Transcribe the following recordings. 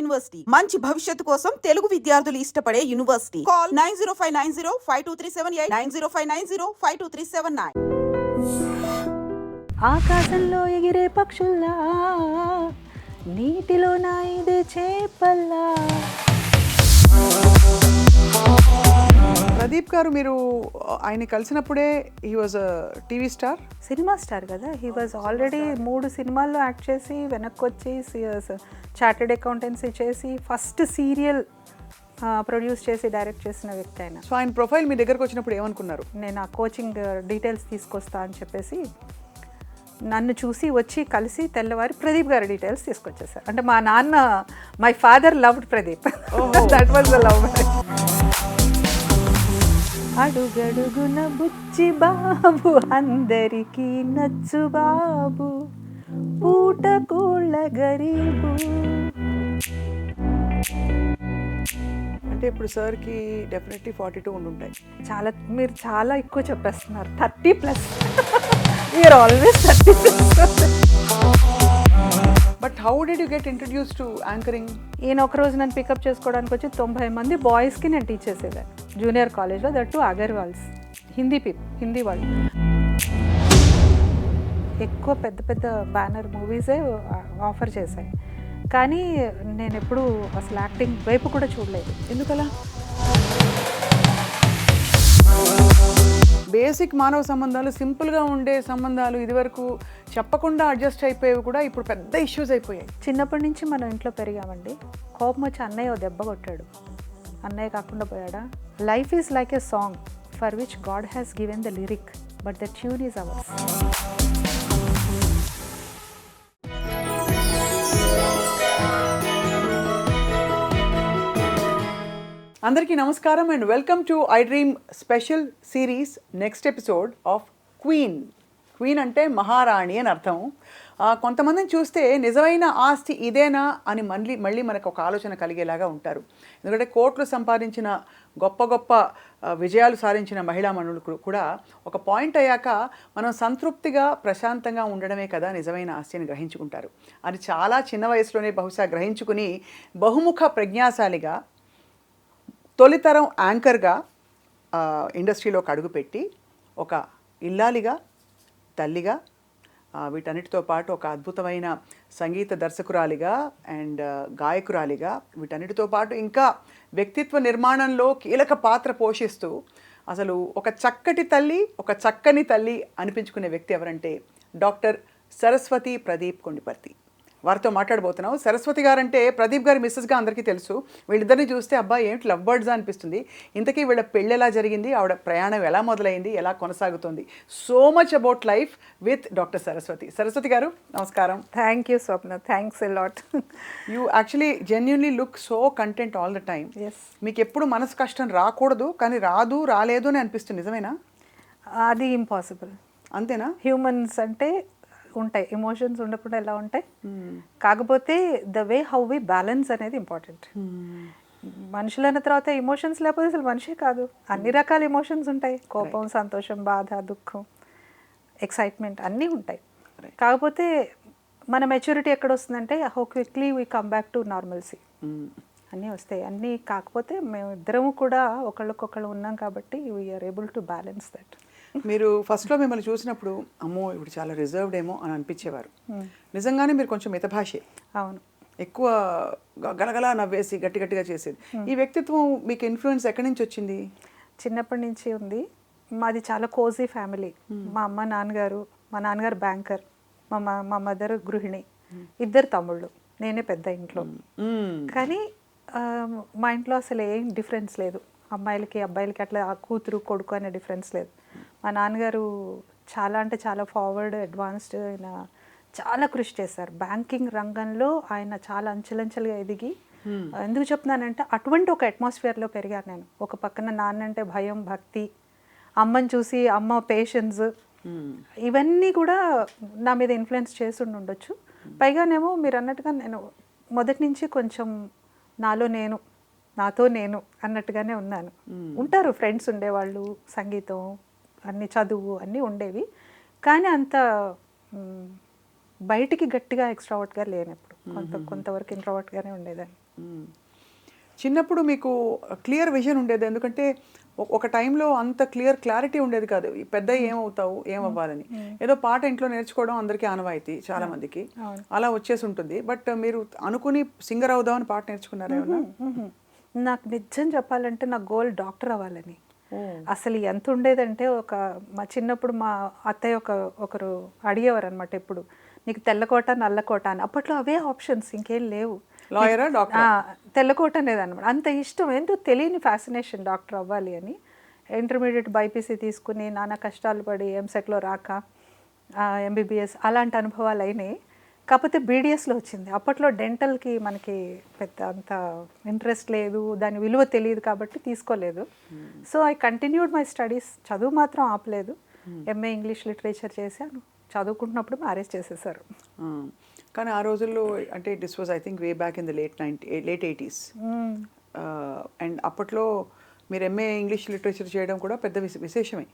University మంచి భవిష్యత్తు కోసం తెలుగు విద్యార్థులు ఇష్టపడే యూనివర్సిటీ. కాల్ 9059052378 9059052379. ఆకాశంలో ఎగిరే పక్షుల్లా, నీటిలో నా ఇదే చేపల్లా. ప్రదీప్ గారు, మీరు ఆయన కలిసినప్పుడే he was TV star, cinema star కదా. హీ వాజ్ ఆల్రెడీ 3 సినిమాల్లో యాక్ట్ చేసి వెనక్కి వచ్చి చార్టెడ్ అకౌంటెన్సీ చేసి ఫస్ట్ సీరియల్ ప్రొడ్యూస్ చేసి డైరెక్ట్ చేసిన వ్యక్తి ఆయన. సో ఆయన ప్రొఫైల్ మీ దగ్గరకు వచ్చినప్పుడు ఏమనుకున్నారు? నేను ఆ కోచింగ్ డీటెయిల్స్ తీసుకొస్తా అని చెప్పేసి నన్ను చూసి వచ్చి కలిసి తెల్లవారి ప్రదీప్ గారి డీటెయిల్స్ తీసుకొచ్చేసారు. అంటే మా నాన్న, my father loved Pradeep. That was the love. అడుగడుగున బుచ్చి బాబు, అందరికీ నచ్చు బాబు, పూటకూళ్ళ గరీబు. అంటే ఇప్పుడు సార్కి డెఫినెట్లీ 42 ఉండుంటాయి. మీరు చాలా ఎక్కువ చెప్పేస్తున్నారు. 30+. We're always 30+. But how did you get introduce to anchoring? ఈయన ఒకరోజు నన్ను పికప్ చేసుకోవడానికి వచ్చి 90 మంది బాయ్స్కి నేను టీచ్ చేసేదాన్ని జూనియర్ కాలేజ్లో. దట్ టు అగర్వాల్స్, హిందీ వాళ్ళు. ఎక్కువ పెద్ద పెద్ద బ్యానర్ మూవీసే ఆఫర్ చేశాయి, కానీ నేను ఎప్పుడూ అసలు యాక్టింగ్ వైపు కూడా చూడలేదు. ఎందుకలా? బేసిక్ మానవ సంబంధాలు, సింపుల్గా ఉండే సంబంధాలు ఇదివరకు చెప్పకుండా అడ్జస్ట్ అయిపోయేవి కూడా ఇప్పుడు పెద్ద ఇష్యూస్ అయిపోయాయి. చిన్నప్పటి నుంచి మనం ఇంట్లో పెరిగామండి. కోపం వచ్చి అన్నయ్య దెబ్బ కొట్టాడు, అన్నయ్య కాకుండా పోయాడా? Life is like a song for which God has given the lyric, but the tune is ours. అందరికీ నమస్కారం and welcome to I dream special series next episode of queen. Queen అంటే మహారాణి అని అర్థం. కొంతమందిని చూస్తే నిజమైన ఆస్తి ఇదేనా అని మళ్ళీ మనకు ఒక ఆలోచన కలిగేలాగా ఉంటారు. ఎందుకంటే కోట్లు సంపాదించిన గొప్ప గొప్ప విజయాలు సాధించిన మహిళా మనులు కూడా ఒక పాయింట్ అయ్యాక మనం సంతృప్తిగా ప్రశాంతంగా ఉండడమే కదా నిజమైన ఆస్తి అని గ్రహించుకుంటారు. అది చాలా చిన్న వయసులోనే బహుశా గ్రహించుకుని బహుముఖ ప్రజ్ఞాశాలిగా తొలితరం యాంకర్గా ఇండస్ట్రీలోకి అడుగుపెట్టి ఒక ఇల్లాలిగా, తల్లిగా, వీటన్నిటితో పాటు ఒక అద్భుతమైన సంగీత దర్శకురాలిగా అండ్ గాయకురాలిగా, వీటన్నిటితో పాటు ఇంకా వ్యక్తిత్వ నిర్మాణంలో కీలక పాత్ర పోషిస్తూ అసలు ఒక చక్కటి తల్లి, ఒక చక్కని తల్లి అనిపించుకునే వ్యక్తి ఎవరంటే డాక్టర్ సరస్వతి ప్రదీప్ కొండిపర్తి. వారితో మాట్లాడబోతున్నాం. సరస్వతి గారంటే ప్రదీప్ గారి మిస్సెస్గా అందరికీ తెలుసు. వీళ్ళిద్దరిని చూస్తే అబ్బాయి ఏంటి లవ్ బర్డ్స్ అనిపిస్తుంది. ఇంతకీ వీళ్ళ పెళ్ళి ఎలా జరిగింది, ఆవిడ ప్రయాణం ఎలా మొదలైంది, ఎలా కొనసాగుతుంది, so much about life with doctor Saraswati. Saraswati గారు నమస్కారం. Thank you Swapna, thanks a lot. You actually genuinely look so content all the time. మీకు ఎప్పుడు మనసు కష్టం రాకూడదు, కానీ రాలేదు అని అనిపిస్తుంది. నిజమేనా? అది ఇంపాసిబుల్. అంతేనా? హ్యూమన్స్ అంటే ఉంటాయి, ఎమోషన్స్ ఉండకుండా ఎలా ఉంటాయి. కాకపోతే the way how we balance అనేది ఇంపార్టెంట్. మనుషులు అన్న తర్వాత ఎమోషన్స్ లేకపోతే అసలు మనిషే కాదు. అన్ని రకాల ఎమోషన్స్ ఉంటాయి, కోపం, సంతోషం, బాధ, దుఃఖం, ఎక్సైట్మెంట్ అన్నీ ఉంటాయి. కాకపోతే మన మెచ్యూరిటీ ఎక్కడ వస్తుందంటే how quickly we come back to normalcy. అన్నీ వస్తాయి. అన్నీ కాకపోతే మేము ఇద్దరము కూడా ఒకళ్ళకొకళ్ళు ఉన్నాం కాబట్టి we're able to balance that. మీరు ఫస్ట్లో మిమ్మల్ని చూసినప్పుడు అమ్మో ఇప్పుడు చాలా రిజర్వ్డ్ ఏమో అని అనిపించేవారు. నిజంగానే మీరు కొంచెం మితభాషే. అవును. ఎక్కువ గలగలా నవ్వేసి గట్టిగా చేసేది. ఈ వ్యక్తిత్వం మీకు ఇన్ఫ్లుయెన్స్ ఎక్కడి నుంచి వచ్చింది? చిన్నప్పటి నుంచి ఉంది. మాది చాలా కోజీ ఫ్యామిలీ. మా అమ్మ, నాన్నగారు, మా నాన్నగారు బ్యాంకర్, మా మదర్ గృహిణి, 2 తమ్ముళ్ళు, నేనే పెద్ద ఇంట్లో. కానీ మా ఇంట్లో అసలు ఏం డిఫరెన్స్ లేదు. అమ్మాయిలకి అబ్బాయిలకి అట్లా కూతురు కొడుకు అనే డిఫరెన్స్ లేదు. మా నాన్నగారు చాలా అంటే చాలా ఫార్వర్డ్, అడ్వాన్స్డ్. ఆయన చాలా కృషి చేశారు బ్యాంకింగ్ రంగంలో. ఆయన చాలా అంచెలంచెలుగా ఎదిగి, ఎందుకు చెప్తున్నానంటే అటువంటి ఒక అట్మాస్ఫియర్లో పెరిగాను నేను. ఒక పక్కన నాన్న అంటే భయం, భక్తి, అమ్మని చూసి అమ్మ పేషెన్స్, ఇవన్నీ కూడా నా మీద ఇన్ఫ్లుయెన్స్ చేసి ఉండొచ్చు. పైగానేమో మీరు అన్నట్టుగా నేను మొదటి నుంచి కొంచెం నాతో నేను అన్నట్టుగానే ఉన్నాను. ఉంటారు ఫ్రెండ్స్ ఉండేవాళ్ళు, సంగీతం, అన్ని చదువు అన్నీ ఉండేవి, కానీ అంత బయటికి గట్టిగా ఎక్స్ట్రావర్ట్గా లేనప్పుడు. కొంతవరకు ఇంట్రోవర్ట్గానే ఉండేదాన్ని. చిన్నప్పుడు మీకు క్లియర్ విజన్ ఉండేది, ఎందుకంటే ఒక టైంలో అంత క్లారిటీ ఉండేది కాదు, ఈ పెద్ద ఏమవుతావు ఏమవ్వాలని. ఏదో పాట ఇంట్లో నేర్చుకోవడం అందరికీ ఆనవాయితీ, చాలా మందికి అలా వచ్చేసి ఉంటుంది. బట్ మీరు అనుకుని సింగర్ అవుదామని పాట నేర్చుకున్నారా ఏమన్నా? నాకు నిజం చెప్పాలంటే నా గోల్ డాక్టర్ అవ్వాలని. అసలు ఎంత ఉండేదంటే మా చిన్నప్పుడు మా అత్తయ్య ఒకరు అడిగేవారు అనమాట, ఎప్పుడు నీకు తెల్లకోట నల్లకోట అని. అప్పట్లో అవే ఆప్షన్స్, ఇంకేం లేవు. లాయరా డాక్టర్? తెల్లకోట అనేది అనమాట. అంత ఇష్టం, ఏంటో తెలియని ఫ్యాసినేషన్ డాక్టర్ అవ్వాలి అని. ఇంటర్మీడియట్ బైపీసీ తీసుకుని నానా కష్టాలు పడి ఎంసెట్లో రాక ఎంబీబీఎస్ అలాంటి అనుభవాలు అయినాయి. కాకపోతే బీడిఎస్లో వచ్చింది. అప్పట్లో డెంటల్కి మనకి పెద్ద అంత ఇంట్రెస్ట్ లేదు, దాని విలువ తెలియదు కాబట్టి తీసుకోలేదు. So I continued my studies. చదువు మాత్రం ఆపలేదు. ఎంఏ ఇంగ్లీష్ లిటరేచర్ చేశాను. చదువుకుంటున్నప్పుడు మ్యారేజ్ చేసేసారు. కానీ ఆ రోజుల్లో అంటే this was I think way back in the late 80s. And అప్పట్లో మీరు ఎంఏ ఇంగ్లీష్ లిటరేచర్ చేయడం కూడా పెద్ద విశేషమే.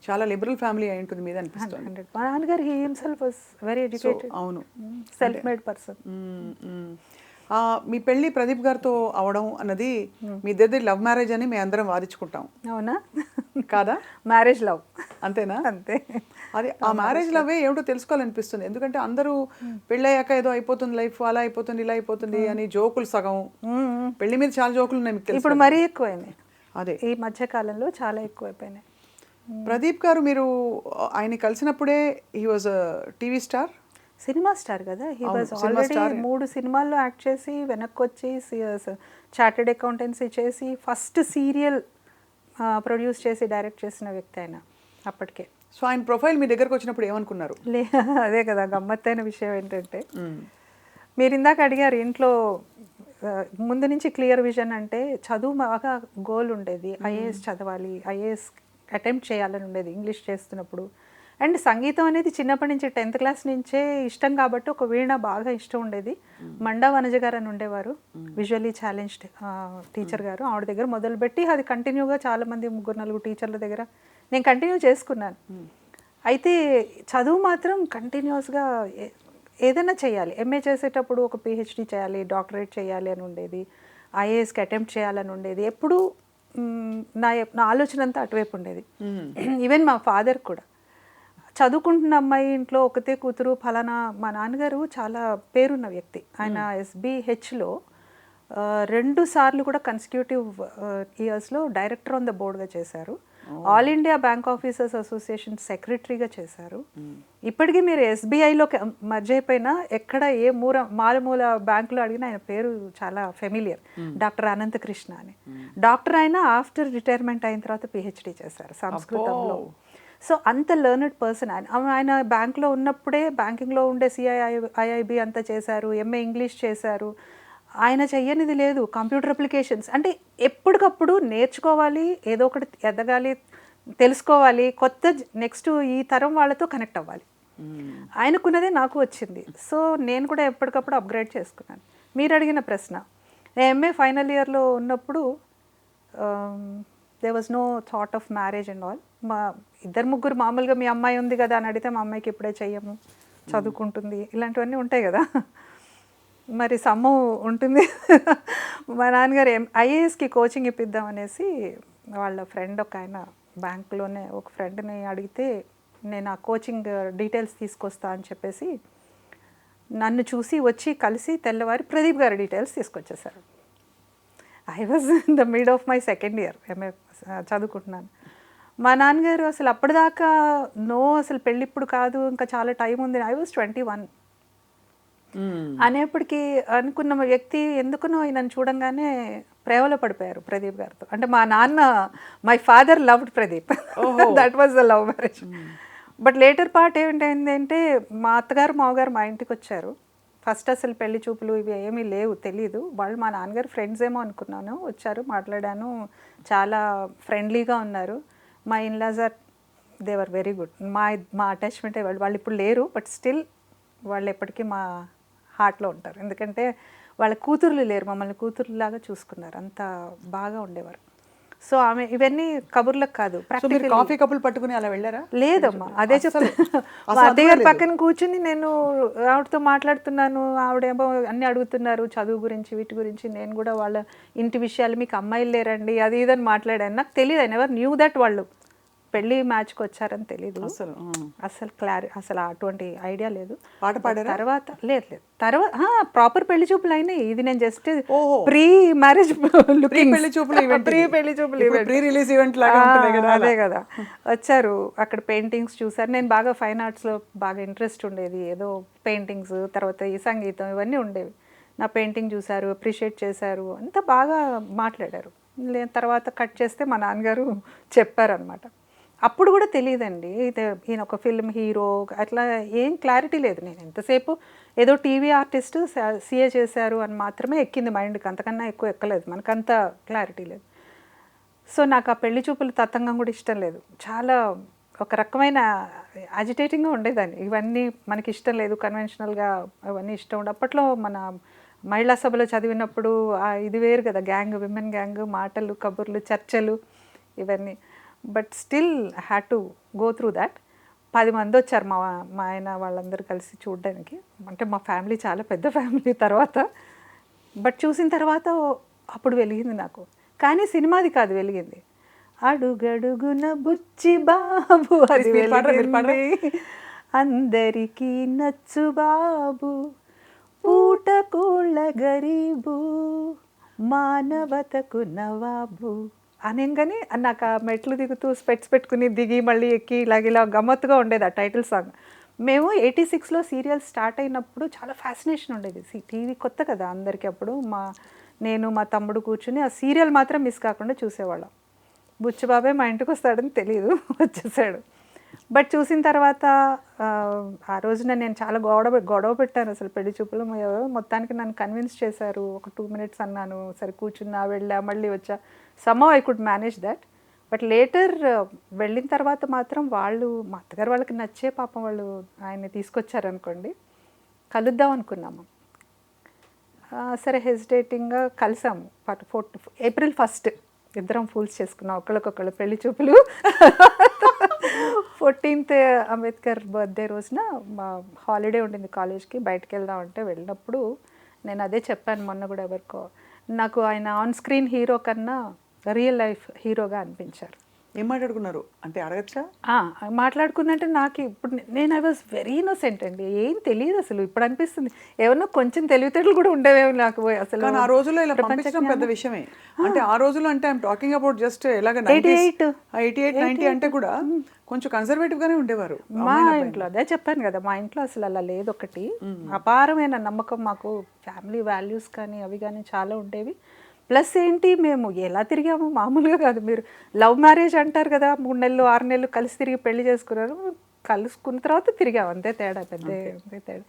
చాలా లిబరల్ ఫ్యామిలీ అయి ఉంటుంది మీద అనిపిస్తుంది. మా నాన్నగారు he himself was very educated. అవును, సెల్ఫ్ మేడ్ పర్సన్. మీ పెళ్ళి ప్రదీప్ గారితో అవడం అన్నది మీ ఇద్దరిది లవ్ మ్యారేజ్ అని మేము అందరం వాదించుకుంటాం, అవునా? కాదా? మ్యారేజ్ లవ్ అంతేనా? అంతే. అది ఆ మ్యారేజ్ లవే ఏమిటో తెలుసుకోవాలనిపిస్తుంది. ఎందుకంటే అందరూ పెళ్ళయ్యాక ఏదో అయిపోతుంది లైఫ్, అలా అయిపోతుంది ఇలా అయిపోతుంది అని జోకులు సగం. పెళ్లి మీద చాలా జోకులు ఉన్నాయి మీకు తెలుసు. ఇప్పుడు మరీ ఎక్కువైనాయి. అదే ఈ మధ్య కాలంలో చాలా ఎక్కువైపోయినాయి. ప్రదీప్ గారు మీరు ఆయన కలిసినప్పుడే he was TV star, cinema star కదా. హీ వాజ్ ఆల్రెడీ 3 సినిమాల్లో యాక్ట్ చేసి వెనక్కి వచ్చి చార్టెడ్ అకౌంటెన్సీ చేసి ఫస్ట్ సీరియల్ ప్రొడ్యూస్ చేసి డైరెక్ట్ చేసిన వ్యక్తి ఆయన అప్పటికే. సో ఆయన ప్రొఫైల్ మీ దగ్గరకు వచ్చినప్పుడు ఏమనుకున్నారు? అదే కదా గమ్మత్తైన విషయం ఏంటంటే, మీరు ఇందాక అడిగారు ఇంట్లో ముందు నుంచి క్లియర్ విజన్ అంటే చదువు బాగా గోల్ ఉండేది. ఐఏఎస్ చదవాలి, ఐఏఎస్ అటెంప్ట్ చేయాలని ఉండేది ఇంగ్లీష్ చేస్తున్నప్పుడు. అండ్ సంగీతం అనేది చిన్నప్పటి నుంచి 10th క్లాస్ నుంచే ఇష్టం కాబట్టి ఒక వీణ బాగా ఇష్టం ఉండేది. మండా వనజ గారు అని ఉండేవారు, విజువల్లీ ఛాలెంజ్డ్ టీచర్ గారు. ఆవిడ దగ్గర మొదలుపెట్టి అది కంటిన్యూగా చాలామంది 3-4 టీచర్ల దగ్గర నేను కంటిన్యూ చేసుకున్నాను. అయితే చదువు మాత్రం కంటిన్యూస్గా ఏదైనా చేయాలి. ఎంఏ చేసేటప్పుడు ఒక పిహెచ్డి చేయాలి, డాక్టరేట్ చేయాలి అని ఉండేది. ఐఏఎస్కి అటెంప్ట్ చేయాలని ఉండేది. ఎప్పుడు నా ఆలోచన అంతా అటువైపు ఉండేది. ఈవెన్ మా ఫాదర్ కూడా చదువుకుంటున్న అమ్మాయి ఇంట్లో ఒకతే కూతురు ఫలానా. మా నాన్నగారు చాలా పేరున్న వ్యక్తి. ఆయన SBHలో 2 సార్లు కూడా కన్సిక్యూటివ్ ఇయర్స్లో డైరెక్టర్ ఆన్ ద బోర్డ్గా చేశారు. All India bank officers association సెక్రటరీగా చేశారు. ఇప్పటికీ మీరు SBIలో మర్జ్ అయిపోయినా ఎక్కడ ఏ మారుమూల బ్యాంకులో అడిగినా ఆయన పేరు చాలా ఫెమిలియర్. డాక్టర్ అనంతకృష్ణ అని. డాక్టర్ అయినా ఆఫ్టర్ రిటైర్మెంట్ అయిన తర్వాత PhD చేశారు సంస్కృతంలో. సో అంత లెర్నెడ్ పర్సన్ ఆయన బ్యాంక్లో ఉన్నప్పుడే బ్యాంకింగ్లో ఉండే CIIB అంతా చేశారు. ఎంఏ ఇంగ్లీష్ చేశారు. ఆయన చెయ్యనిది లేదు. కంప్యూటర్ అప్లికేషన్స్ అంటే ఎప్పటికప్పుడు నేర్చుకోవాలి, ఏదో ఒకటి ఎదగాలి, తెలుసుకోవాలి, కొత్త నెక్స్ట్ ఈ తరం వాళ్ళతో కనెక్ట్ అవ్వాలి. ఆయనకున్నదే నాకు వచ్చింది. సో నేను కూడా ఎప్పటికప్పుడు అప్గ్రేడ్ చేసుకున్నాను. మీరు అడిగిన ప్రశ్న, నేను ఎంఏ ఫైనల్ ఇయర్లో ఉన్నప్పుడు they was no thought of marriage and all. మా 2-3 మామూలుగా మీ అమ్మాయి ఉంది కదా అని అడిగితే మా అమ్మాయికి ఇప్పుడే చెయ్యము, చదువుకుంటుంది, ఇలాంటివన్నీ ఉంటాయి కదా. మరి సమ్ము ఉంటుంది. మా నాన్నగారు ఐఏఎస్కి కోచింగ్ ఇప్పిద్దాం అనేసి వాళ్ళ ఫ్రెండ్ ఒక ఆయన బ్యాంకులోనే ఒక ఫ్రెండ్ని అడిగితే నేను ఆ కోచింగ్ డీటెయిల్స్ తీసుకొస్తా అని చెప్పేసి నన్ను చూసి వచ్చి కలిసి తెల్లవారి ప్రదీప్ గారి డీటెయిల్స్ తీసుకొచ్చేసారు. I was in the mid of my second year MA చదువుకుంటున్నాను. మా నాన్నగారు అసలు అప్పటిదాకా అసలు పెళ్ళి ఇప్పుడు కాదు, ఇంకా చాలా టైం ఉంది. ఐ వాజ్ 21 అనేప్పటికీ అనుకున్న వ్యక్తి ఎందుకునో నన్ను చూడంగానే ప్రేమలో పడిపోయారు ప్రదీప్ గారితో. అంటే మా నాన్న, my father loved Pradeep, that was the love marriage. But later part ఏంటంటే మా అత్తగారు మామగారు మా ఇంటికి వచ్చారు. ఫస్ట్ అసలు పెళ్లి చూపులు ఇవి ఏమీ లేవు, తెలీదు. వాళ్ళు మా నాన్నగారు ఫ్రెండ్స్ ఏమో అనుకున్నాను. వచ్చారు, మాట్లాడాను, చాలా ఫ్రెండ్లీగా ఉన్నారు. మా in laws are they were very good. మా అటాచ్మెంట్ వాళ్ళు ఇప్పుడు లేరు, బట్ స్టిల్ వాళ్ళు ఎప్పటికీ మా హార్ట్లో ఉంటారు. ఎందుకంటే వాళ్ళ కూతుర్లు లేరు, మమ్మల్ని కూతుర్లాగా చూసుకున్నారు, అంత బాగా ఉండేవారు. సో ఆమె ఇవన్నీ కబుర్లకు కాదు, సో మీరు practically. కాఫీ కప్పులు పట్టుకుని అలా వెళ్ళారా? లేదమ్మా, అదే చెప్తాను. మా అత్తయ్య గారి పక్కన కూర్చుని నేను ఆవిడతో మాట్లాడుతున్నాను, ఆవిడేమో అన్ని అడుగుతున్నారు చదువు గురించి వీటి గురించి, నేను కూడా వాళ్ళ ఇంటి విషయాలు, మీకు అమ్మాయిలు లేరండి అది ఇదని మాట్లాడాను. నాకు తెలియదు, ఐ నెవర్ న్యూ దట్ వాళ్ళు పెళ్లి మ్యాచ్కి వచ్చారని తెలీదు అసలు అసలు అటువంటి ఐడియా లేదు. పాట పాడారా? తర్వాత లేదు తర్వాత ప్రాపర్ పెళ్లి చూపులు అయినాయి. ఇది నేను జస్ట్ ప్రీ మ్యారేజ్ పెళ్లి చూపులు ప్రీ పెళ్లి చూపులు ప్రీ రిలీజ్ ఈవెంట్ లాగా ఉంటుంది కదా. అదే కదా, వచ్చారు అక్కడ పెయింటింగ్స్ చూసారు. నేను బాగా ఫైన్ ఆర్ట్స్లో బాగా ఇంట్రెస్ట్ ఉండేది, ఏదో పెయింటింగ్స్ తర్వాత ఈ సంగీతం ఇవన్నీ ఉండేవి. నా పెయింటింగ్ చూసారు, అప్రిషియేట్ చేశారు, అంతా బాగా మాట్లాడారు. తర్వాత కట్ చేస్తే మా నాన్నగారు చెప్పారనమాట. అప్పుడు కూడా తెలియదండి ఈయన ఒక ఫిల్మ్ హీరో అట్లా ఏం క్లారిటీ లేదు. నేను ఎంతసేపు ఏదో టీవీ ఆర్టిస్ట్ సీఏ చేశారు అని మాత్రమే ఎక్కింది మైండ్కి, అంతకన్నా ఎక్కువ ఎక్కలేదు, మనకంత క్లారిటీ లేదు. సో నాకు ఆ పెళ్లి చూపులు తతంగం కూడా ఇష్టం లేదు, చాలా ఒక రకమైన అజిటేటింగ్గా ఉండేదాన్ని. ఇవన్నీ మనకి ఇష్టం లేదు, కన్వెన్షనల్గా అవన్నీ ఇష్టం ఉండే. అప్పట్లో మన మహిళా సభలో చదివినప్పుడు ఇది వేరు కదా, గ్యాంగ్, విమెన్ గ్యాంగ్, మాటలు కబుర్లు చర్చలు ఇవన్నీ. But still had to go through that. 10 మంది వచ్చారు మా ఆయన వాళ్ళందరూ కలిసి చూడడానికి. అంటే మా ఫ్యామిలీ చాలా పెద్ద ఫ్యామిలీ తర్వాత. బట్ చూసిన తర్వాత అప్పుడు వెలిగింది నాకు, కానీ సినిమాది కాదు వెలిగింది, అడుగడుగున బుచ్చి బాబు అది వెలిగింది, అందరికీ నచ్చు బాబు, పూటకోళ్ళ గరీబు, మానవతకు నవాబు అనగానే నాకు ఆ మెట్లు దిగుతూ స్పెట్స్ పెట్టుకుని దిగి మళ్ళీ ఎక్కి ఇలా గమ్మత్తుగా ఉండేది ఆ టైటిల్ సాంగ్. మేము 86లో సీరియల్ స్టార్ట్ అయినప్పుడు చాలా ఫ్యాసినేషన్ ఉండేది. టీవీ కొత్త కదా అందరికీ అప్పుడు. నేను మా తమ్ముడు కూర్చుని ఆ సీరియల్ మాత్రం మిస్ కాకుండా చూసేవాళ్ళం. బుచ్చిబాబే మా ఇంటికి వస్తాడని తెలియదు, వచ్చేసాడు. బట్ చూసిన తర్వాత ఆ రోజున నేను చాలా గొడవ పెట్టాను అసలు పెళ్లి చూపులు. మొత్తానికి నన్ను కన్విన్స్ చేశారు. ఒక 2 minutes అన్నాను, సరే కూర్చున్నా, వెళ్ళా, మళ్ళీ వచ్చా. somehow I could manage that. But later వెళ్ళిన తర్వాత మాత్రం వాళ్ళు, మా అత్తగారు వాళ్ళకి నచ్చే పాపం వాళ్ళు ఆయన్ని తీసుకొచ్చారనుకోండి, కలుద్దాం అనుకున్నాము. సరే హెసిటేటింగ్గా కలిసాము. April 1 ఇద్దరం ఫూల్స్ చేసుకున్నాం ఒకళ్ళకొకళ్ళు పెళ్లి చూపులు. 14th అంబేద్కర్ బర్త్డే రోజున మా హాలిడే ఉండింది కాలేజ్కి, బయటకు వెళ్దాం అంటే వెళ్ళినప్పుడు నేను అదే చెప్పాను మొన్న కూడా ఎవరికో, నాకు ఆయన ఆన్ స్క్రీన్ హీరో కన్నా రియల్ లైఫ్ హీరోగా అనిపించారు. ఏం మాట్లాడుకున్నారు అంటే అడగచ్చా? మాట్లాడుకుందంటే నాకు ఇప్పుడు నేను ఐ వాజ్ వెరీ ఇన్నోసెంట్ అండి, ఏం తెలియదు అసలు. ఇప్పుడు అనిపిస్తుంది ఏమన్నా కొంచెం తెలివితేటలు కూడా ఉండేవేమో నాకు అసలు. ఆ రోజుల్లో ఇలా పంపించడం పెద్ద విషయమే. అంటే ఆ రోజుల్లో అంటే ఐఎమ్ టాకింగ్ అబౌట్ జస్ట్ ఎలాగ 88, 90 అంటే కూడా కొంచెం కన్సర్వేటివ్ గానే ఉండేవారు. మా ఇంట్లో అదే చెప్పాను కదా, మా ఇంట్లో అసలు అలా లేదు. ఒకటి అపారమైన నమ్మకం మాకు, ఫ్యామిలీ వాల్యూస్ కానీ అవి కానీ చాలా ఉండేవి. ప్లస్ ఏంటి, మేము ఎలా తిరిగాము మామూలుగా కాదు. మీరు లవ్ మ్యారేజ్ అంటారు కదా, 3 నెలలు 6 నెలలు కలిసి తిరిగి పెళ్లి చేసుకున్నారు, కలుసుకున్న తర్వాత తిరిగాము, అంతే తేడా, అంతే తేడా.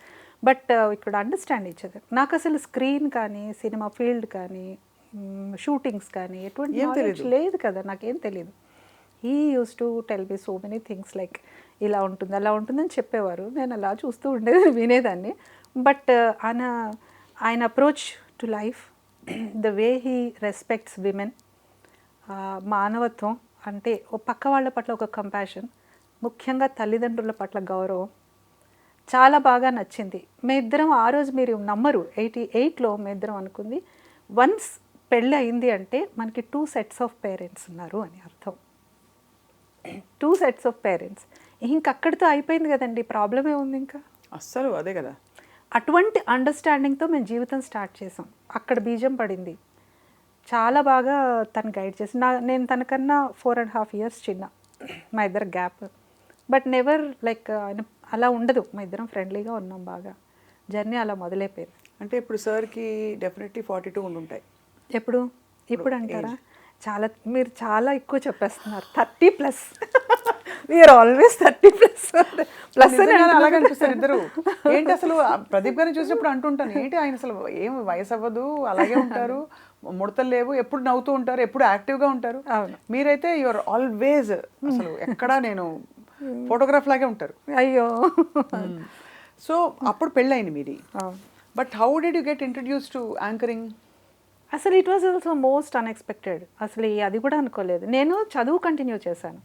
బట్ ఇక్కడ అండర్స్టాండ్ ఇచ్చేది. నాకు అసలు స్క్రీన్ కానీ సినిమా ఫీల్డ్ కానీ షూటింగ్స్ కానీ ఎటువంటి నాలెడ్జ్ లేదు కదా, నాకేం తెలియదు. He use to tell me so many things like ఇలా ఉంటుంది అలా ఉంటుందని చెప్పేవారు. నేను అలా చూస్తూ ఉండేది, వినేదాన్ని. బట్ ఆయన approach to life, the way he respects women, మానవత్వం అంటే పక్క వాళ్ళ పట్ల ఒక కంపాషన్, ముఖ్యంగా తల్లిదండ్రుల పట్ల గౌరవం చాలా బాగా నచ్చింది. మేమిద్దరం ఆ రోజు మీరు నమ్మరు, 88లో మేమిద్దరం అనుకుంది, వన్స్ పెళ్ళి అయింది అంటే మనకి 2 sets ఆఫ్ పేరెంట్స్ ఉన్నారు అని అర్థం. 2 sets ఆఫ్ పేరెంట్స్, ఇంకక్కడితో అయిపోయింది కదండి, ప్రాబ్లం ఏముంది ఇంకా అస్సలు. అదే కదా, అటువంటి అండర్స్టాండింగ్తో మేము జీవితం స్టార్ట్ చేసాం. అక్కడ బీజం పడింది. చాలా బాగా తను గైడ్ చేసి, నేను తనకన్నా 4.5 years చిన్న, మా ఇద్దరు గ్యాప్. బట్ నెవర్ లైక్ అలా ఉండదు, మా ఇద్దరం ఫ్రెండ్లీగా ఉన్నాం బాగా. జర్నీ అలా మొదలైపోయింది. అంటే ఇప్పుడు సార్కి డెఫినెట్లీ 42 ఉండుంటాయి. ఇప్పుడు అంటారా? మీరు చాలా ఎక్కువ చెప్పేస్తున్నారు. 30+. We're always 30+. అలాగే అనిపిస్తారు ఇద్దరు. ఏంటి అసలు ప్రదీప్ గారిని చూసినప్పుడు అంటుంటాను, ఏంటి ఆయన అసలు ఏం వయసు అవ్వదు, అలాగే ఉంటారు, ముడతలు లేవు, ఎప్పుడు నవ్వుతూ ఉంటారు, ఎప్పుడు యాక్టివ్గా ఉంటారు. మీరైతే యువర్ ఆల్వేజ్ అసలు ఎక్కడా నేను ఫోటోగ్రాఫ్ లాగే ఉంటారు. అయ్యో. సో అప్పుడు పెళ్ళయింది మీది. But how did you get introduce to anchoring? అసలు it was also most unexpected. అసలు అది కూడా అనుకోలేదు. నేను చదువు కంటిన్యూ చేశాను.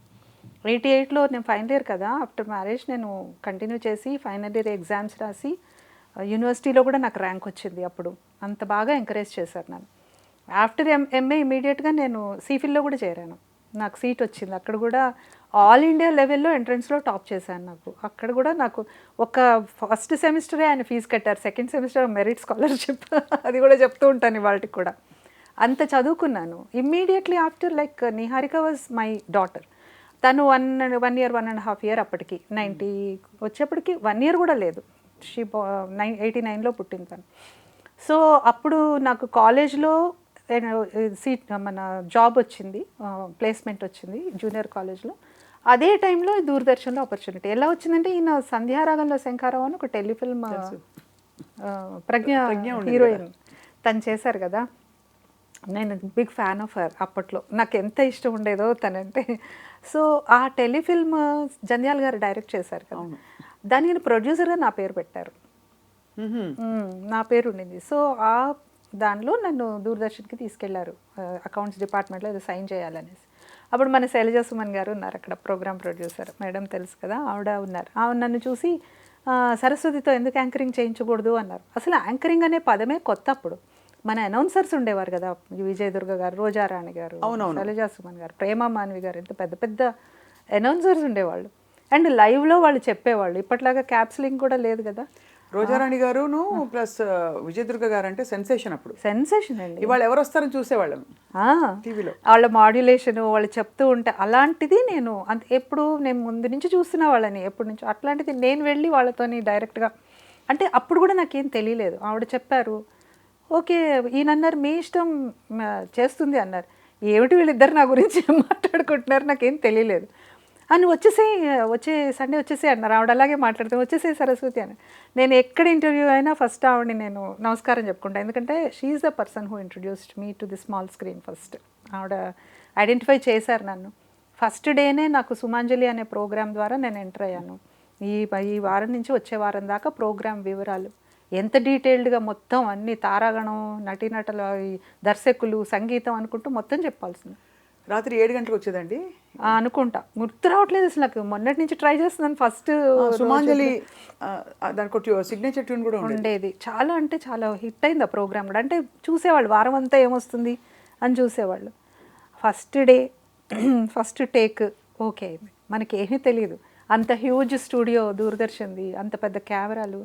88లో నేను ఫైనల్ ఇయర్ కదా, ఆఫ్టర్ మ్యారేజ్ నేను కంటిన్యూ చేసి ఫైనల్ ఇయర్ ఎగ్జామ్స్ రాసి యూనివర్సిటీలో కూడా నాకు ర్యాంక్ వచ్చింది. అప్పుడు అంత బాగా ఎంకరేజ్ చేశారు నన్ను. ఆఫ్టర్ ఎంఏ ఇమీడియట్గా నేను సిఫిల్లో కూడా చేరాను. నాకు సీట్ వచ్చింది. అక్కడ కూడా ఆల్ ఇండియా లెవెల్లో ఎంట్రన్స్లో టాప్ చేశాను. అక్కడ కూడా నాకు ఒక ఫస్ట్ సెమిస్టరే ఆయన ఫీజు కట్టారు, సెకండ్ సెమిస్టర్ మెరిట్ స్కాలర్షిప్. అది కూడా చెప్తూ ఉంటాను ఇవాళకి కూడా. అంత చదువుకున్నాను. Immediately after like Niharika was my daughter. తను 1 year 1.5 year అప్పటికి 90 వచ్చేప్పటికి 1 year కూడా లేదు. 89లో పుట్టింది తను. సో అప్పుడు నాకు కాలేజ్లో సీట్ మన జాబ్ వచ్చింది, ప్లేస్మెంట్ వచ్చింది జూనియర్ కాలేజ్లో. అదే టైంలో దూరదర్శన్లో ఆపర్చునిటీ ఎలా వచ్చిందంటే, ఈయన సంధ్యారాగంలో శంఖారావు అని ఒక టెలిఫిల్మ్ ప్రజ్ఞ హీరోయిన్ తను చేశారు కదా. నేను బిగ్ ఫ్యాన్ ఆఫ్ హర్. అప్పట్లో నాకు ఎంత ఇష్టం ఉండేదో తనంటే. సో ఆ టెలిఫిల్మ్ జంధ్యాల గారు డైరెక్ట్ చేశారు కదా, దానికి ప్రొడ్యూసర్గా నా పేరు పెట్టారు. నా పేరు ఉండింది. సో ఆ దానిలో నన్ను దూరదర్శన్కి తీసుకెళ్లారు, అకౌంట్స్ డిపార్ట్మెంట్లో ఏదో సైన్ చేయాలనేసి. అప్పుడు మన శైలజ సుమన్ గారు ఉన్నారు అక్కడ, ప్రోగ్రామ్ ప్రొడ్యూసర్ మేడం తెలుసు కదా, ఆవిడ ఉన్నారు. ఆవిడ నన్ను చూసి సరస్వతితో ఎందుకు యాంకరింగ్ చేయించకూడదు అన్నారు. అసలు యాంకరింగ్ అనే పదమే కొత్త. అప్పుడు మన అనౌన్సర్స్ ఉండేవారు కదా, విజయదుర్గ గారు, రోజారాణి గారు, శైలజా సుమన్ గారు, ప్రేమ మాన్వి గారు, ఇంత పెద్ద పెద్ద అనౌన్సర్స్ ఉండేవాళ్ళు. అండ్ లైవ్లో వాళ్ళు చెప్పేవాళ్ళు. ఇప్పట్లాగా క్యాప్స్లింగ్ కూడా లేదు కదా. రోజారాణి గారును ప్లస్ విజయదుర్గ గారు అంటే సెన్సేషన్. అప్పుడు సెన్సేషన్ అండి. ఇవాళ ఎవరు వస్తారని చూసేవాళ్ళం టీవీలో. వాళ్ళ మాడ్యులేషన్ వాళ్ళు చెప్తూ ఉంటే అలాంటిది నేను ఎప్పుడు నేను ముందు నుంచి చూస్తున్న వాళ్ళని, ఎప్పటి నుంచో. అట్లాంటిది నేను వెళ్ళి వాళ్ళతోని డైరెక్ట్గా, అంటే అప్పుడు కూడా నాకేం తెలియలేదు. ఆవిడ చెప్పారు, ఓకే ఈయన అన్నారు మీ ఇష్టం చేస్తుంది అన్నారు. ఏమిటి వీళ్ళిద్దరు నా గురించి ఏం మాట్లాడుకుంటున్నారు నాకేం తెలియలేదు. అని వచ్చే సండే వచ్చేసే అన్నారు. ఆవిడ అలాగే మాట్లాడితే వచ్చేసే సరస్వతి అని. నేను ఎక్కడ ఇంటర్వ్యూ అయినా ఫస్ట్ ఆవిడని నేను నమస్కారం చెప్పుకుంటాను. ఎందుకంటే she's the person who introduced me to the small screen first. ఆవిడ ఐడెంటిఫై చేశారు నన్ను. ఫస్ట్ డేనే నాకు సుమాంజలి అనే ప్రోగ్రామ్ ద్వారా నేను ఎంటర్ అయ్యాను. ఈ వారం నుంచి వచ్చే వారం దాకా ప్రోగ్రామ్ వివరాలు ఎంత డీటెయిల్డ్గా మొత్తం అన్ని తారాగణం, నటీనటుల, దర్శకులు, సంగీతం అనుకుంటూ మొత్తం చెప్పాల్సింది. రాత్రి 7 గంటలకు వచ్చేదండి అనుకుంటా, గుర్తు రావట్లేదు అసలు నాకు. మొన్నటి నుంచి ట్రై చేస్తున్నాను. ఫస్ట్ సుమాంజలి దానికి సిగ్నేచర్ ట్యూన్ కూడా ఉండేది. చాలా అంటే చాలా హిట్ అయింది ఆ ప్రోగ్రామ్ కూడా. అంటే చూసేవాళ్ళు వారం అంతా ఏమొస్తుంది అని చూసేవాళ్ళు. First day first take okay అయింది. మనకి ఏమీ తెలియదు. అంత హ్యూజ్ స్టూడియో దూరదర్శన్ది, అంత పెద్ద కెమెరాలు,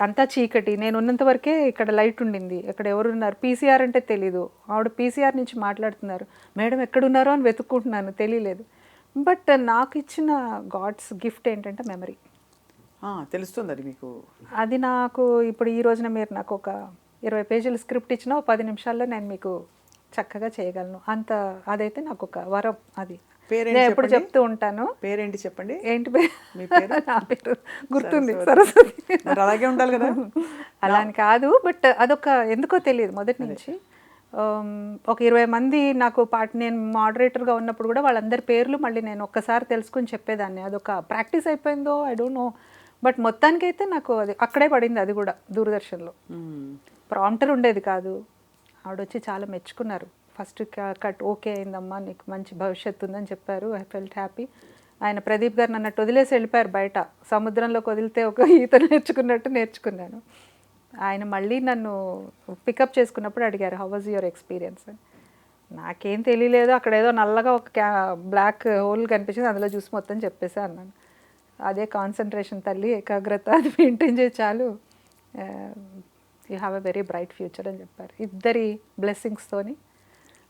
అంతా చీకటి. నేను ఉన్నంత వరకే ఇక్కడ లైట్ ఉండింది. ఇక్కడ ఎవరున్నారు పీసీఆర్ అంటే తెలీదు. ఆవిడ పీసీఆర్ నుంచి మాట్లాడుతున్నారు. మేడం ఎక్కడున్నారో అని వెతుక్కుంటున్నాను, తెలియలేదు. బట్ నాకు ఇచ్చిన గాడ్స్ గిఫ్ట్ ఏంటంటే మెమరీ. తెలుస్తుంది అది మీకు. అది నాకు ఇప్పుడు ఈ రోజున మీరు నాకు ఒక 20 పేజీల స్క్రిప్ట్ ఇచ్చినా 10 నిమిషాల్లో నేను మీకు చక్కగా చేయగలను. అంత అదైతే నాకు ఒక వరం. అది నేను ఎప్పుడు చెప్తూ ఉంటాను. పేరేంటి చెప్పండి. ఏంటి పేరు? మీ పేరు? నా పేరు గుర్తుంది, సరస్వతి. అలాగే ఉండాలి కదా. అలా అని కాదు, బట్ అదొక ఎందుకో తెలియదు మొదటి నుంచి. ఒక 20 మంది నాకు నేను మోడరేటర్గా ఉన్నప్పుడు కూడా వాళ్ళందరి పేర్లు మళ్ళీ నేను ఒక్కసారి తెలుసుకుని చెప్పేదాన్ని. అదొక ప్రాక్టీస్ అయిపోయిందో ఐ డోంట్ నో. బట్ మొత్తానికైతే నాకు అది అక్కడే పడింది. అది కూడా దూరదర్శన్లో. ప్రాంప్టర్ ఉండేది కాదు. ఆవిడొచ్చి చాలా మెచ్చుకున్నారు. ఫస్ట్ కట్ ఓకే అయిందమ్మా, నీకు మంచి భవిష్యత్తు ఉందని చెప్పారు. I felt happy. ఆయన ప్రదీప్ గారు నన్ను వదిలేసి వెళ్ళిపోయారు బయట. సముద్రంలోకి వదిలితే ఒక ఈత నేర్చుకున్నట్టు నేర్చుకున్నాను. ఆయన మళ్ళీ నన్ను పికప్ చేసుకున్నప్పుడు అడిగారు, హౌ వాజ్ యువర్ ఎక్స్పీరియన్స్ అని. నాకేం తెలియలేదు. అక్కడ ఏదో నల్లగా ఒక బ్లాక్ హోల్ కనిపించింది, అందులో చూసి మొత్తం చెప్పేసా అన్నాను. అదే కాన్సన్ట్రేషన్ తల్లి, ఏకాగ్రత, అది మెయింటైన్ చేసి చాలు, you have a very bright future అని చెప్పారు. ఇద్దరి బ్లెస్సింగ్స్తోని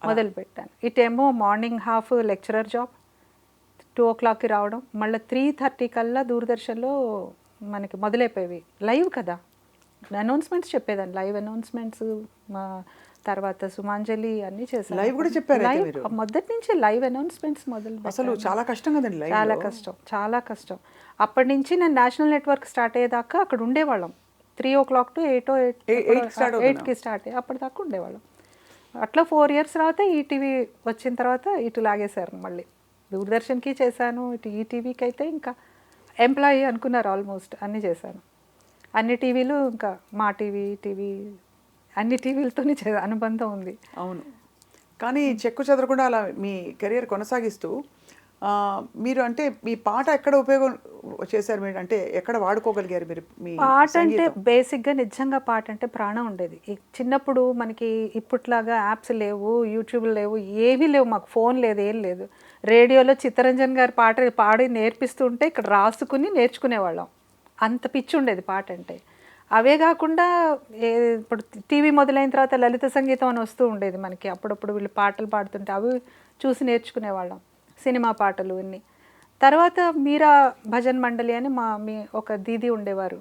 మొదలుపెట్టాను. ఇటేమో మార్నింగ్ హాఫ్ లెక్చరర్ జాబ్, 2 o'clockకి రావడం, మళ్ళీ 3:30 కల్లా దూరదర్శన్లో మనకి మొదలైపోయేవి. లైవ్ కదా, అనౌన్స్మెంట్స్ చెప్పేదాన్ని. లైవ్ అనౌన్స్మెంట్స్, మా తర్వాత సుమాంజలి అన్నీ చేశాను. లైవ్ కూడా చెప్పారు మొదటి నుంచి లైవ్ అనౌన్స్మెంట్స్ మొదలు. అసలు చాలా కష్టం కదండి. చాలా కష్టం, చాలా కష్టం. అప్పటి నుంచి నేను నేషనల్ నెట్వర్క్ స్టార్ట్ అయ్యేదాకా అక్కడ ఉండేవాళ్ళం. 3 o'clock to 8కి స్టార్ట్ అయ్యి అప్పటిదాకా ఉండేవాళ్ళం. అట్లా 4 years తర్వాత ఈటీవీ వచ్చిన తర్వాత ఇటు లాగేశారు. మళ్ళీ దూరదర్శన్కి చేశాను, ఇటు ఈటీవీకి అయితే ఇంకా ఎంప్లాయీ అనుకున్నారు. ఆల్మోస్ట్ అన్నీ చేశాను. అన్ని టీవీలు, ఇంకా మా టీవీ, అన్ని టీవీలతోనే అనుబంధం ఉంది. అవును. కానీ చెక్కు చెదరకుండా అలా మీ కెరియర్ కొనసాగిస్తూ మీరు అంటే మీ పాట ఎక్కడ ఉపయోగం చేశారు మీరు, అంటే ఎక్కడ వాడుకోగలిగారు మీరు మీ పాట అంటే సంగీతం? బేసిక్గా నిజంగా పాట అంటే ప్రాణం ఉండేది. చిన్నప్పుడు మనకి ఇప్పట్లాగా యాప్స్ లేవు, యూట్యూబ్ లేవు, ఏమీ లేవు, మాకు ఫోన్ లేదు, ఏం లేదు. రేడియోలో చిత్తరంజన్ గారి పాట పాడి నేర్పిస్తూ ఉంటే ఇక్కడ రాసుకుని నేర్చుకునేవాళ్ళం. అంత పిచ్చి ఉండేది పాట అంటే. అవే కాకుండా ఇప్పుడు టీవీ మొదలైన తర్వాత లలిత సంగీతం అని వస్తూ ఉండేది మనకి. అప్పుడప్పుడు వీళ్ళు పాటలు పాడుతుంటే అవి చూసి నేర్చుకునేవాళ్ళం, సినిమా పాటలు అన్నీ. తర్వాత మీరా భజన్ మండలి అని మీ ఒక దీది ఉండేవారు,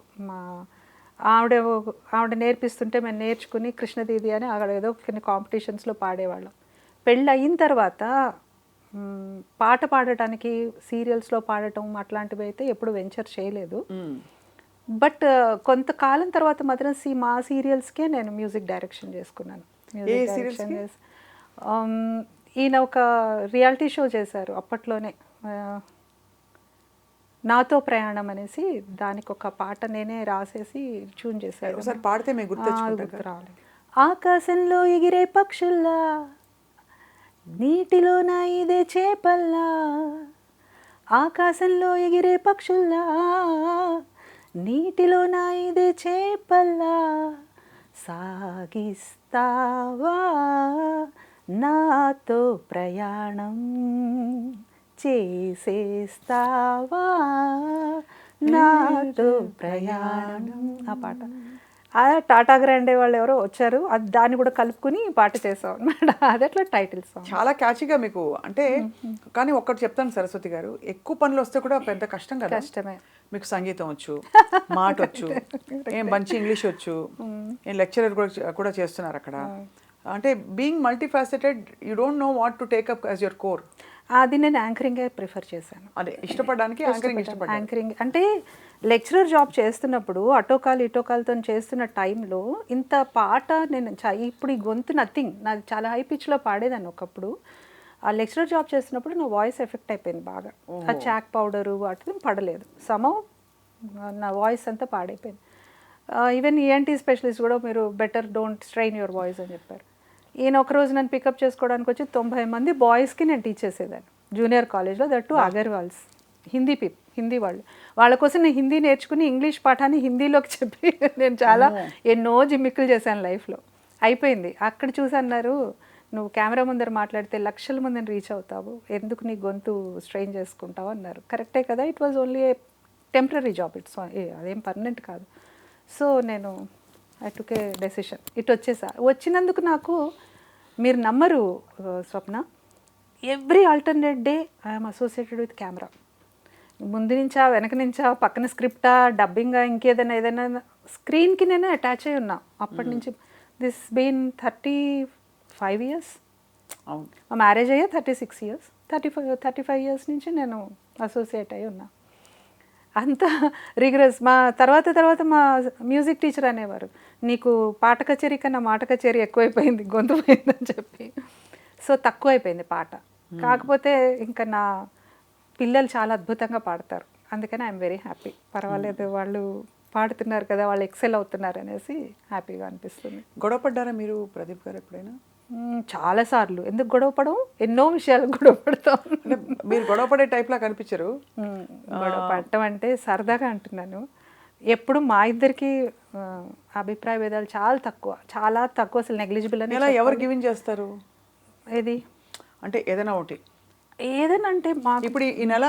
ఆవిడ నేర్పిస్తుంటే మేము నేర్చుకుని కృష్ణ దీది అని అక్కడ ఏదో కొన్ని కాంపిటీషన్స్లో పాడేవాళ్ళం. పెళ్ళి అయిన తర్వాత పాట పాడటానికి సీరియల్స్లో పాడటం అట్లాంటివి అయితే ఎప్పుడు వెంచర్ చేయలేదు. బట్ కొంతకాలం తర్వాత మాత్రం మా సీరియల్స్కే నేను మ్యూజిక్ డైరెక్షన్ చేసుకున్నాను. మ్యూజిక్ డైరెక్షన్ ఈయన ఒక రియాలిటీ షో చేశారు అప్పట్లోనే, నాతో ప్రయాణం అనేసి. దానికి ఒక పాట నేనే రాసేసి ట్యూన్ చేశాను. ఒకసారి పాడితే మేము గుర్తు రావాలి. ఆకాశంలో ఎగిరే పక్షుల్లా, నీటిలో నా ఇదే చేపల్లా, ఆకాశంలో ఎగిరే పక్షుల్లా, నీటిలో నా ఇదే చేపల్లా, సాగిస్తావా నాతో ప్రయాణం, చేసేస్తావా నాతో ప్రయాణం. ఆ పాట టాటా గ్రాండే వాళ్ళు ఎవరో వచ్చారు, అది దాన్ని కూడా కలుపుకుని పాట చేసాం అనమాట. అది అట్లా టైటిల్ సాంగ్. చాలా క్యాచీగా మీకు అంటే. కానీ ఒక్కటి చెప్తాను సరస్వతి గారు, ఎక్కువ పనులు వస్తే కూడా పెద్ద కష్టం కదా. కష్టమే. మీకు సంగీతం వచ్చు, మాట వచ్చు, ఏం మంచి ఇంగ్లీష్ వచ్చు, ఏం లెక్చరర్ కూడా చేస్తున్నారు అక్కడ. అంటే being multifaceted, you don't know what to take up as your core. అది నేను యాంకరింగే ప్రిఫర్ చేశాను. అదే ఇష్టపడడానికి యాంకరింగ్ అంటే లెక్చరర్ జాబ్ చేస్తున్నప్పుడు అటోకాలు ఇటోకాలతో చేస్తున్న టైంలో ఇంత పాట నేను ఇప్పుడు ఈ గొంతు నథింగ్, నాది చాలా హై పిచ్లో పాడేదాన్ని ఒకప్పుడు. ఆ లెక్చరర్ జాబ్ చేస్తున్నప్పుడు నా వాయిస్ ఎఫెక్ట్ అయిపోయింది బాగా. ఆ చాక్ పౌడరు వాటి పడలేదు, సమో నా వాయిస్ అంతా పాడైపోయింది. ఈవెన్ ఈఎన్టీ స్పెషలిస్ట్ కూడా మీరు better don't strain your voice అని చెప్పారు. ఈయన ఒకరోజు నన్ను పికప్ చేసుకోవడానికి వచ్చి 90 మంది బాయ్స్కి నేను టీచ్ చేసేదాన్ని జూనియర్ కాలేజ్లో, దట్టు అగర్వాల్స్, హిందీ వాళ్ళ కోసం నేను హిందీ నేర్చుకుని ఇంగ్లీష్ పాఠాన్ని హిందీలోకి చెప్పి నేను చాలా ఎన్నో జిమ్మిక్కులు చేశాను లైఫ్లో. అయిపోయింది. అక్కడ చూసి అన్నారు, నువ్వు కెమెరా ముందర మాట్లాడితే లక్షల మందిని రీచ్ అవుతావు, ఎందుకు నీ గొంతు స్ట్రెయిన్ చేసుకుంటావు అన్నారు. కరెక్టే కదా, it was only a temporary job, అదేం పర్మనెంట్ కాదు. సో నేను ఐ టుక్ ఏ డెసిషన్, ఇటు వచ్చినందుకు నాకు మీరు నమ్మరు Swapna, every alternate day I'm associated with camera. ముందు నుంచా వెనక నుంచా పక్కన స్క్రిప్టా డబ్బింగా ఏదైనా స్క్రీన్కి నేను అటాచ్ అయి ఉన్నా అప్పటి నుంచి. This been 35 years. మా మ్యారేజ్ అయ్యే 36 years, 35 years నుంచి నేను అసోసియేట్ అయి ఉన్నా. అంత రిగరస్. మా తర్వాత మా మ్యూజిక్ టీచర్ అనేవారు, నీకు పాట కచేరీ కన్నా మాట కచేరీ ఎక్కువైపోయింది, గొంతు పోయిందని చెప్పి. సో తక్కువ అయిపోయింది పాట. కాకపోతే ఇంకా నా పిల్లలు చాలా అద్భుతంగా పాడతారు, అందుకని ఐఎమ్ వెరీ హ్యాపీ. పర్వాలేదు, వాళ్ళు పాడుతున్నారు కదా, వాళ్ళు ఎక్సెల్ అవుతున్నారు అనేసి హ్యాపీగా అనిపిస్తుంది. గొడవపడ్డారా మీరు ప్రదీప్ గారు ఎప్పుడైనా? చాలాసార్లు. ఎందుకు గొడవపడం, ఎన్నో విషయాలు గొడవపడతాం. మీరు గొడవపడే టైప్లా కనిపించరు. గొడవ పడటం అంటే సరదాగా అంటున్నాను. ఎప్పుడు మా ఇద్దరికి అభిప్రాయ భేదాలు చాలా తక్కువ, అసలు నెగ్లిజిబుల్ అని. ఎవరు గివింగ్ చేస్తారు? ఏది అంటే ఏదైనా ఒకటి, ఏదైనా అంటే మా ఇప్పుడు ఈ నెల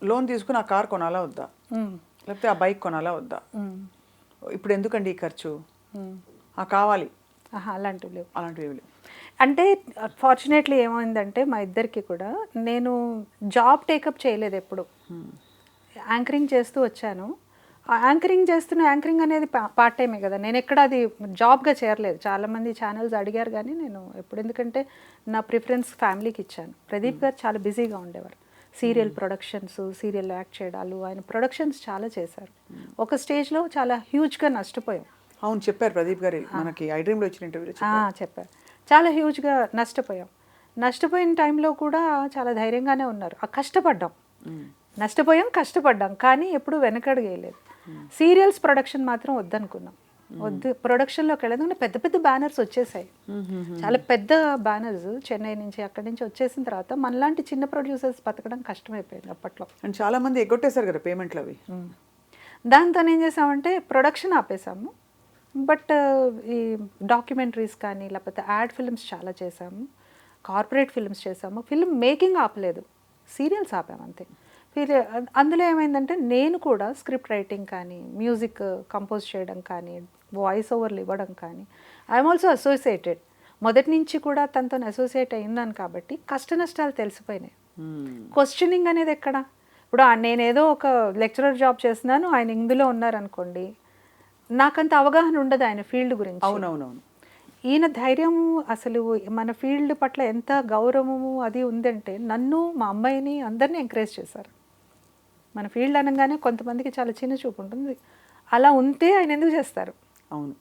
లోన్ తీసుకుని ఆ కార్ కొనాలా వద్దా, లేకపోతే ఆ బైక్ కొనాలా వద్దా, ఇప్పుడు ఎందుకండి ఈ ఖర్చు, కావాలి, అలాంటివి లేవు. అంటే ఫార్చునేట్లీ ఏమైందంటే మా ఇద్దరికి కూడా, నేను జాబ్ టేకప్ చేయలేదు ఎప్పుడు, యాంకరింగ్ చేస్తూ వచ్చాను. యాంకరింగ్ అనేది పార్ట్ టైమే కదా, నేను ఎక్కడ అది జాబ్గా చేరలేదు. చాలామంది ఛానల్స్ అడిగారు కానీ నేను ఎప్పుడు, ఎందుకంటే నా ప్రిఫరెన్స్ ఫ్యామిలీకి ఇచ్చాను. ప్రదీప్ గారు చాలా బిజీగా ఉండేవారు, సీరియల్ ప్రొడక్షన్స్, సీరియల్ యాక్ట్ చేయడాలు, ఆయన ప్రొడక్షన్స్ చాలా చేశారు. ఒక స్టేజ్లో చాలా హ్యూజ్గా నష్టపోయాం. అవును, చెప్పారు ప్రదీప్ గారు మనకి ఐ డ్రీమ్లో ఇచ్చిన ఇంటర్వ్యూలో చెప్పారు. చాలా హ్యూజ్గా నష్టపోయిన టైంలో కూడా చాలా ధైర్యంగానే ఉన్నారు. కష్టపడ్డాం కానీ ఎప్పుడు వెనకడుగేయలేదు. సీరియల్స్ ప్రొడక్షన్ మాత్రం వద్దనుకున్నాం. వద్దు ప్రొడక్షన్లోకి వెళ్ళదు. ఎందుకంటే పెద్ద పెద్ద బ్యానర్స్ వచ్చేసాయి, చాలా పెద్ద బ్యానర్స్ చెన్నై నుంచి అక్కడి నుంచి వచ్చేసిన తర్వాత మనలాంటి చిన్న ప్రొడ్యూసర్స్ బతకడం కష్టమైపోయింది అప్పట్లో. అండ్ చాలా మంది ఎగ్గొట్టేశారు కదా పేమెంట్లు అవి. దాంతో ఏం చేసామంటే ప్రొడక్షన్ ఆపేసాము, బట్ ఈ డాక్యుమెంటరీస్ కానీ లేకపోతే యాడ్ ఫిల్మ్స్ చాలా చేసాము, కార్పొరేట్ ఫిల్మ్స్ చేసాము. ఫిల్మ్ మేకింగ్ ఆపలేదు, సీరియల్స్ ఆపాము అంతే. అందులో ఏమైందంటే నేను కూడా స్క్రిప్ట్ రైటింగ్ కానీ మ్యూజిక్ కంపోజ్ చేయడం కానీ వాయిస్ ఓవర్లు ఇవ్వడం కానీ ఐఎమ్ ఆల్సో అసోసియేటెడ్. మొదటి నుంచి కూడా తనతో అసోసియేట్ అయిందాను కాబట్టి కష్ట నష్టాలు తెలిసిపోయినాయి. క్వశ్చనింగ్ అనేది ఎక్కడ? ఇప్పుడు నేనేదో ఒక లెక్చరర్ జాబ్ చేస్తున్నాను, ఆయన ఇందులో ఉన్నారనుకోండి, నాకంత అవగాహన ఉండదు ఆయన ఫీల్డ్ గురించి. అవునవునవును. ఈయన ధైర్యము, అసలు మన ఫీల్డ్ పట్ల ఎంత గౌరవము అది ఉందంటే నన్ను మా అమ్మాయిని అందరినీ ఎంకరేజ్ చేశారు. మన ఫీల్డ్ అనగానే కొంతమందికి చాలా చిన్న చూపు ఉంటుంది, అలా ఉంటే ఆయన ఎందుకు చేస్తారు? అవును,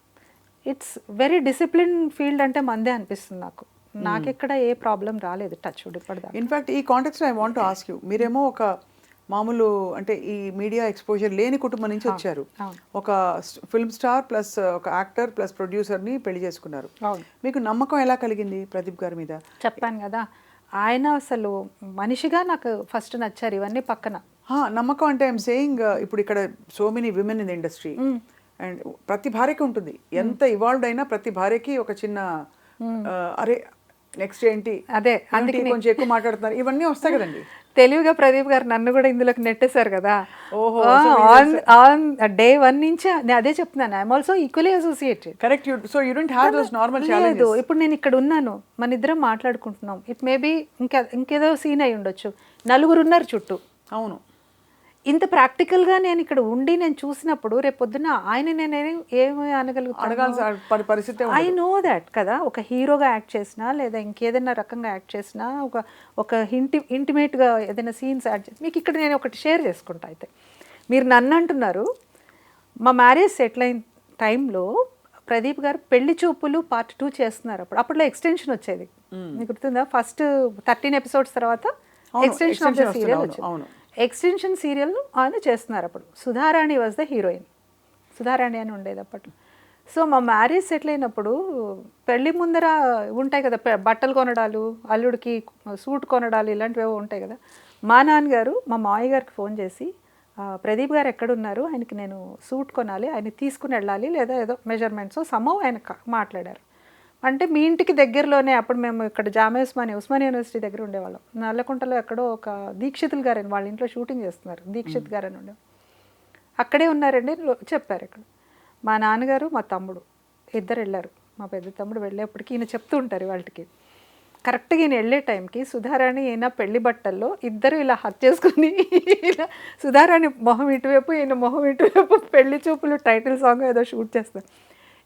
ఇట్స్ వెరీ డిసిప్లిన్ ఫీల్డ్ అంటే మందే అనిపిస్తుంది నాకు. నాకెక్కడ ఏ ప్రాబ్లం రాలేదు టచ్ వుడ్ ఇప్పటిదాకా. ఇన్ఫ్యాక్ట్ ఈ కాంటెక్స్లో I want to ask you, మీరేమో ఒక మామూలు అంటే ఈ మీడియా ఎక్స్పోజర్ లేని కుటుంబం నుంచి వచ్చారు, ఒక ఫిల్మ్ స్టార్ ప్లస్ ఒక యాక్టర్ ప్లస్ ప్రొడ్యూసర్ని పెళ్లి చేసుకున్నారు. మీకు నమ్మకం ఎలా కలిగింది ప్రదీప్ గారి మీద? చెప్పాను కదా, ఆయన అసలు మనిషిగా నాకు ఫస్ట్ నచ్చారు. ఇవన్నీ పక్కన నమ్మకం అంటే ఐఎమ్ సేయింగ్, ఇప్పుడు ఇక్కడ so many women in the industry and ప్రతి భార్యకి ఉంటుంది, ఎంత ఇవాల్వ్ అయినా ప్రతి భార్యకి ఒక చిన్న అరే నెక్స్ట్ ఏంటి, అదే అందుకే కొంచెం ఎక్కువ మాట్లాడుతున్నారు, ఇవన్నీ వస్తాయి కదండి. తెలివిగా ప్రదీప్ గారు నన్ను కూడా ఇందులోకి నెట్టేశారు కదా. ఆన్ డే 1 నుంచి నేను అదే చెప్తున్నాను, I'm also equally associated. Correct. So you don't have those normal challenges. ఇప్పుడు నేను ఇక్కడ ఉన్నాను, మన ఇద్దరం మాట్లాడుకుంటున్నాం, ఇట్ మేబీ ఇంకేదో సీన్ అయి ఉండొచ్చు, నలుగురు ఉన్నారు చుట్టూ. అవును, ఇంత ప్రాక్టికల్గా నేను ఇక్కడ ఉండి నేను చూసినప్పుడు రేపు పొద్దున్న ఆయన నేను ఏమి అడగాల్సిన పరిస్థితి. ఐ నో దాట్ కదా, ఒక హీరోగా యాక్ట్ చేసినా లేదా ఇంకేదైనా రకంగా యాక్ట్ చేసినా ఒక ఇంటిమేట్గా ఏదైనా సీన్స్ యాడ్ చేసి మీకు ఇక్కడ నేను ఒకటి షేర్ చేసుకుంటా. అయితే మీరు నన్ను అంటున్నారు, మా మ్యారేజ్ సెటిల్ అయిన టైంలో ప్రదీప్ గారు పెళ్లి చూపులు పార్ట్ 2 చేస్తున్నారు. అప్పట్లో ఎక్స్టెన్షన్ వచ్చేది, మీకు గుర్తుందా? ఫస్ట్ 13 ఎపిసోడ్స్ తర్వాత ఎక్స్టెన్షన్ ఆఫ్ ద సీరియల్ వచ్చింది. ఎక్స్టెన్షన్ సీరియల్ ఆయన చేస్తున్నారు. అప్పుడు Sudharani was the heroine, Sudharani అని ఉండేది అప్పట్లో. సో మా మ్యారేజ్ సెటిల్ అయినప్పుడు పెళ్లి ముందర ఉంటాయి కదా బట్టలు కొనడాలు, అల్లుడికి సూట్ కొనడాలు, ఇలాంటివి ఉంటాయి కదా. మా నాన్నగారు మా మావయ్య గారికి ఫోన్ చేసి, ప్రదీప్ గారు ఎక్కడున్నారు, ఆయనకి నేను సూట్ కొనాలి, ఆయన తీసుకుని వెళ్ళాలి, లేదా ఏదో మెజర్మెంట్స్ సమ్మవ్ ఆయన మాట్లాడారు. అంటే మీ ఇంటికి దగ్గరలోనే, అప్పుడు మేము ఇక్కడ జామియా ఉస్మానియా యూనివర్సిటీ దగ్గర ఉండేవాళ్ళం. నల్లకుంటలో ఎక్కడో ఒక దీక్షితులు గారని వాళ్ళ ఇంట్లో షూటింగ్ చేస్తున్నారు, దీక్షిత్ గారు అని ఉండే, అక్కడే ఉన్నారండి చెప్పారు. ఇక్కడ మా నాన్నగారు మా తమ్ముడు ఇద్దరు వెళ్ళారు. మా పెద్ద తమ్ముడు వెళ్ళేప్పటికి ఈయన చెప్తూ ఉంటారు వాళ్ళకి, కరెక్ట్గా ఈయన వెళ్ళే టైంకి సుధారాణి ఈయన పెళ్లి బట్టల్లో ఇద్దరు ఇలా హక్ చేసుకుని, ఇలా సుధారాణి మొహం ఇటువైపు ఈయన మొహం ఇటువైపు, పెళ్లి చూపులు టైటిల్ సాంగ్ ఏదో షూట్ చేస్తారు.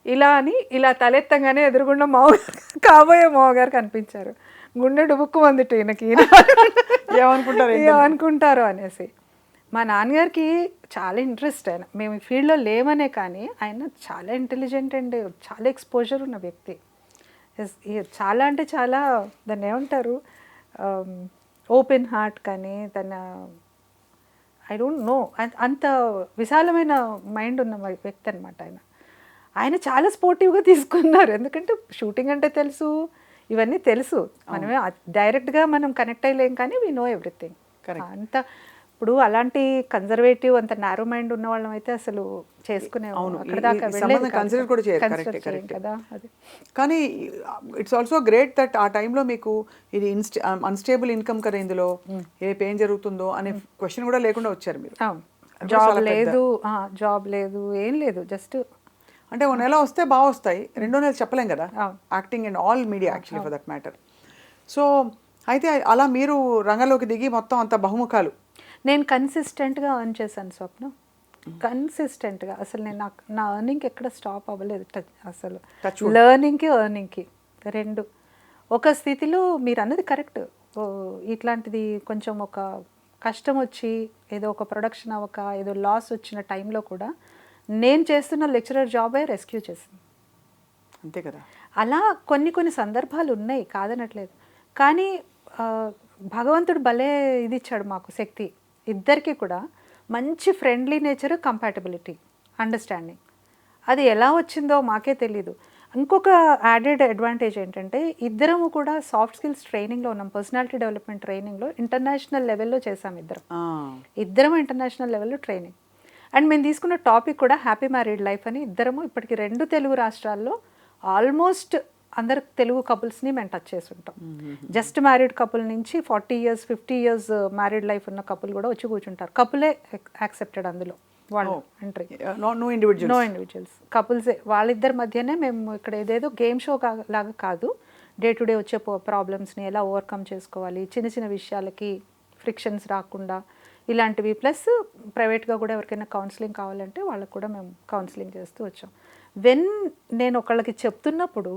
ఇలా అని ఇలా తలెత్తంగానే ఎదురుగుండా కాబోయే మామగారు కనిపించారు. గుండె డుబుక్కు మందిట ఈయనకి, ఏమనుకుంటారు అనేసి. మా నాన్నగారికి చాలా ఇంట్రెస్ట్, ఆయన మేము ఈ ఫీల్డ్లో లేమనే కానీ ఆయన చాలా ఇంటెలిజెంట్ అండ్ చాలా ఎక్స్పోజర్ ఉన్న వ్యక్తి. చాలా అంటే చాలా, దాన్ని ఏమంటారు, ఓపెన్ హార్ట్ కానీ తన ఐ డోంట్ నో, అంత విశాలమైన మైండ్ ఉన్న వ్యక్తి అనమాట ఆయన. ఆయన చాలా స్పోర్టివ్గా తీసుకున్నారు, ఎందుకంటే షూటింగ్ అంటే తెలుసు, ఇవన్నీ తెలుసు, మనమే డైరెక్ట్గా మనం కనెక్ట్ అయ్యలేం కానీ వీ నో ఎవ్రీథింగ్. అంత ఇప్పుడు అలాంటి కన్జర్వేటివ్ అంత నారో మైండ్ ఉన్న వాళ్ళం అయితే అసలు చేసుకునే కదా. కానీ ఇట్స్ ఆల్సో గ్రేట్ దట్ ఆ టైంలో మీకు ఇది అన్స్టేబుల్ ఇన్కమ్ కదా, ఇందులో రేపు ఏం జరుగుతుందో అనే క్వశ్చన్ కూడా లేకుండా వచ్చారు మీరు. జాబ్ లేదు ఏం లేదు, జస్ట్ అంటే 1 నెల వస్తే బాగా వస్తాయి, 2వ నెల చెప్పలేం కదా, acting and all media actually for that matter. So అయితే అలా మీరు రంగంలోకి దిగి మొత్తం అంత బహుముఖాలు. నేను కన్సిస్టెంట్గా ఎర్న్ చేశాను స్వప్న, కన్సిస్టెంట్గా. అసలు నేను నా ఎర్నింగ్కి ఎక్కడ స్టాప్ అవ్వలేదు అసలు, లెర్నింగ్కి ఎర్నింగ్కి రెండు ఒక స్థితిలో. మీరు అన్నది కరెక్ట్, ఇట్లాంటిది కొంచెం ఒక కష్టం వచ్చి ఏదో ఒక ప్రొడక్షన్ అవ్వక ఏదో లాస్ వచ్చిన టైంలో కూడా నేను చేస్తున్న లెక్చరర్ జాబే రెస్క్యూ చేసింది, అంతే కదా. అలా కొన్ని సందర్భాలు ఉన్నాయి, కాదనట్లేదు. కానీ భగవంతుడు భలే ఇది ఇచ్చాడు మాకు శక్తి, ఇద్దరికి కూడా మంచి ఫ్రెండ్లీ నేచర్, కంపాటబిలిటీ, అండర్స్టాండింగ్. అది ఎలా వచ్చిందో మాకే తెలీదు. ఇంకొక యాడెడ్ అడ్వాంటేజ్ ఏంటంటే ఇద్దరము కూడా సాఫ్ట్ స్కిల్స్ ట్రైనింగ్లో ఉన్నాం, పర్సనాలిటీ డెవలప్మెంట్ ట్రైనింగ్లో ఇంటర్నేషనల్ లెవెల్లో చేసాం ఇద్దరము ఇంటర్నేషనల్ లెవెల్లో ట్రైనింగ్. అండ్ మేము తీసుకున్న టాపిక్ కూడా హ్యాపీ మ్యారీడ్ లైఫ్ అని. ఇద్దరము ఇప్పటికి 2 తెలుగు రాష్ట్రాల్లో ఆల్మోస్ట్ అందరు తెలుగు కపుల్స్ని మేము టచ్ చేసి ఉంటాం. జస్ట్ మ్యారీడ్ కపుల్ నుంచి 40 years 50 years మ్యారీడ్ లైఫ్ ఉన్న కపుల్ కూడా వచ్చి కూర్చుంటారు. కపులే యాక్సెప్టెడ్ అందులో వాళ్ళు ఎంట్రీ, నో ఇండివిజువల్స్ కపుల్సే. వాళ్ళిద్దరి మధ్యనే మేము ఇక్కడ ఏదేదో గేమ్ షో లాగా కాదు, డే టు డే వచ్చే ప్రాబ్లమ్స్ని ఎలా ఓవర్కమ్ చేసుకోవాలి, చిన్న చిన్న విషయాలకి ఫ్రిక్షన్స్ రాకుండా ఇలాంటివి. ప్లస్ ప్రైవేట్గా కూడా ఎవరికైనా కౌన్సిలింగ్ కావాలంటే వాళ్ళకు కూడా మేము కౌన్సిలింగ్ చేస్తూ వచ్చాం. వెన్ నేను ఒకళ్ళకి చెప్తున్నప్పుడు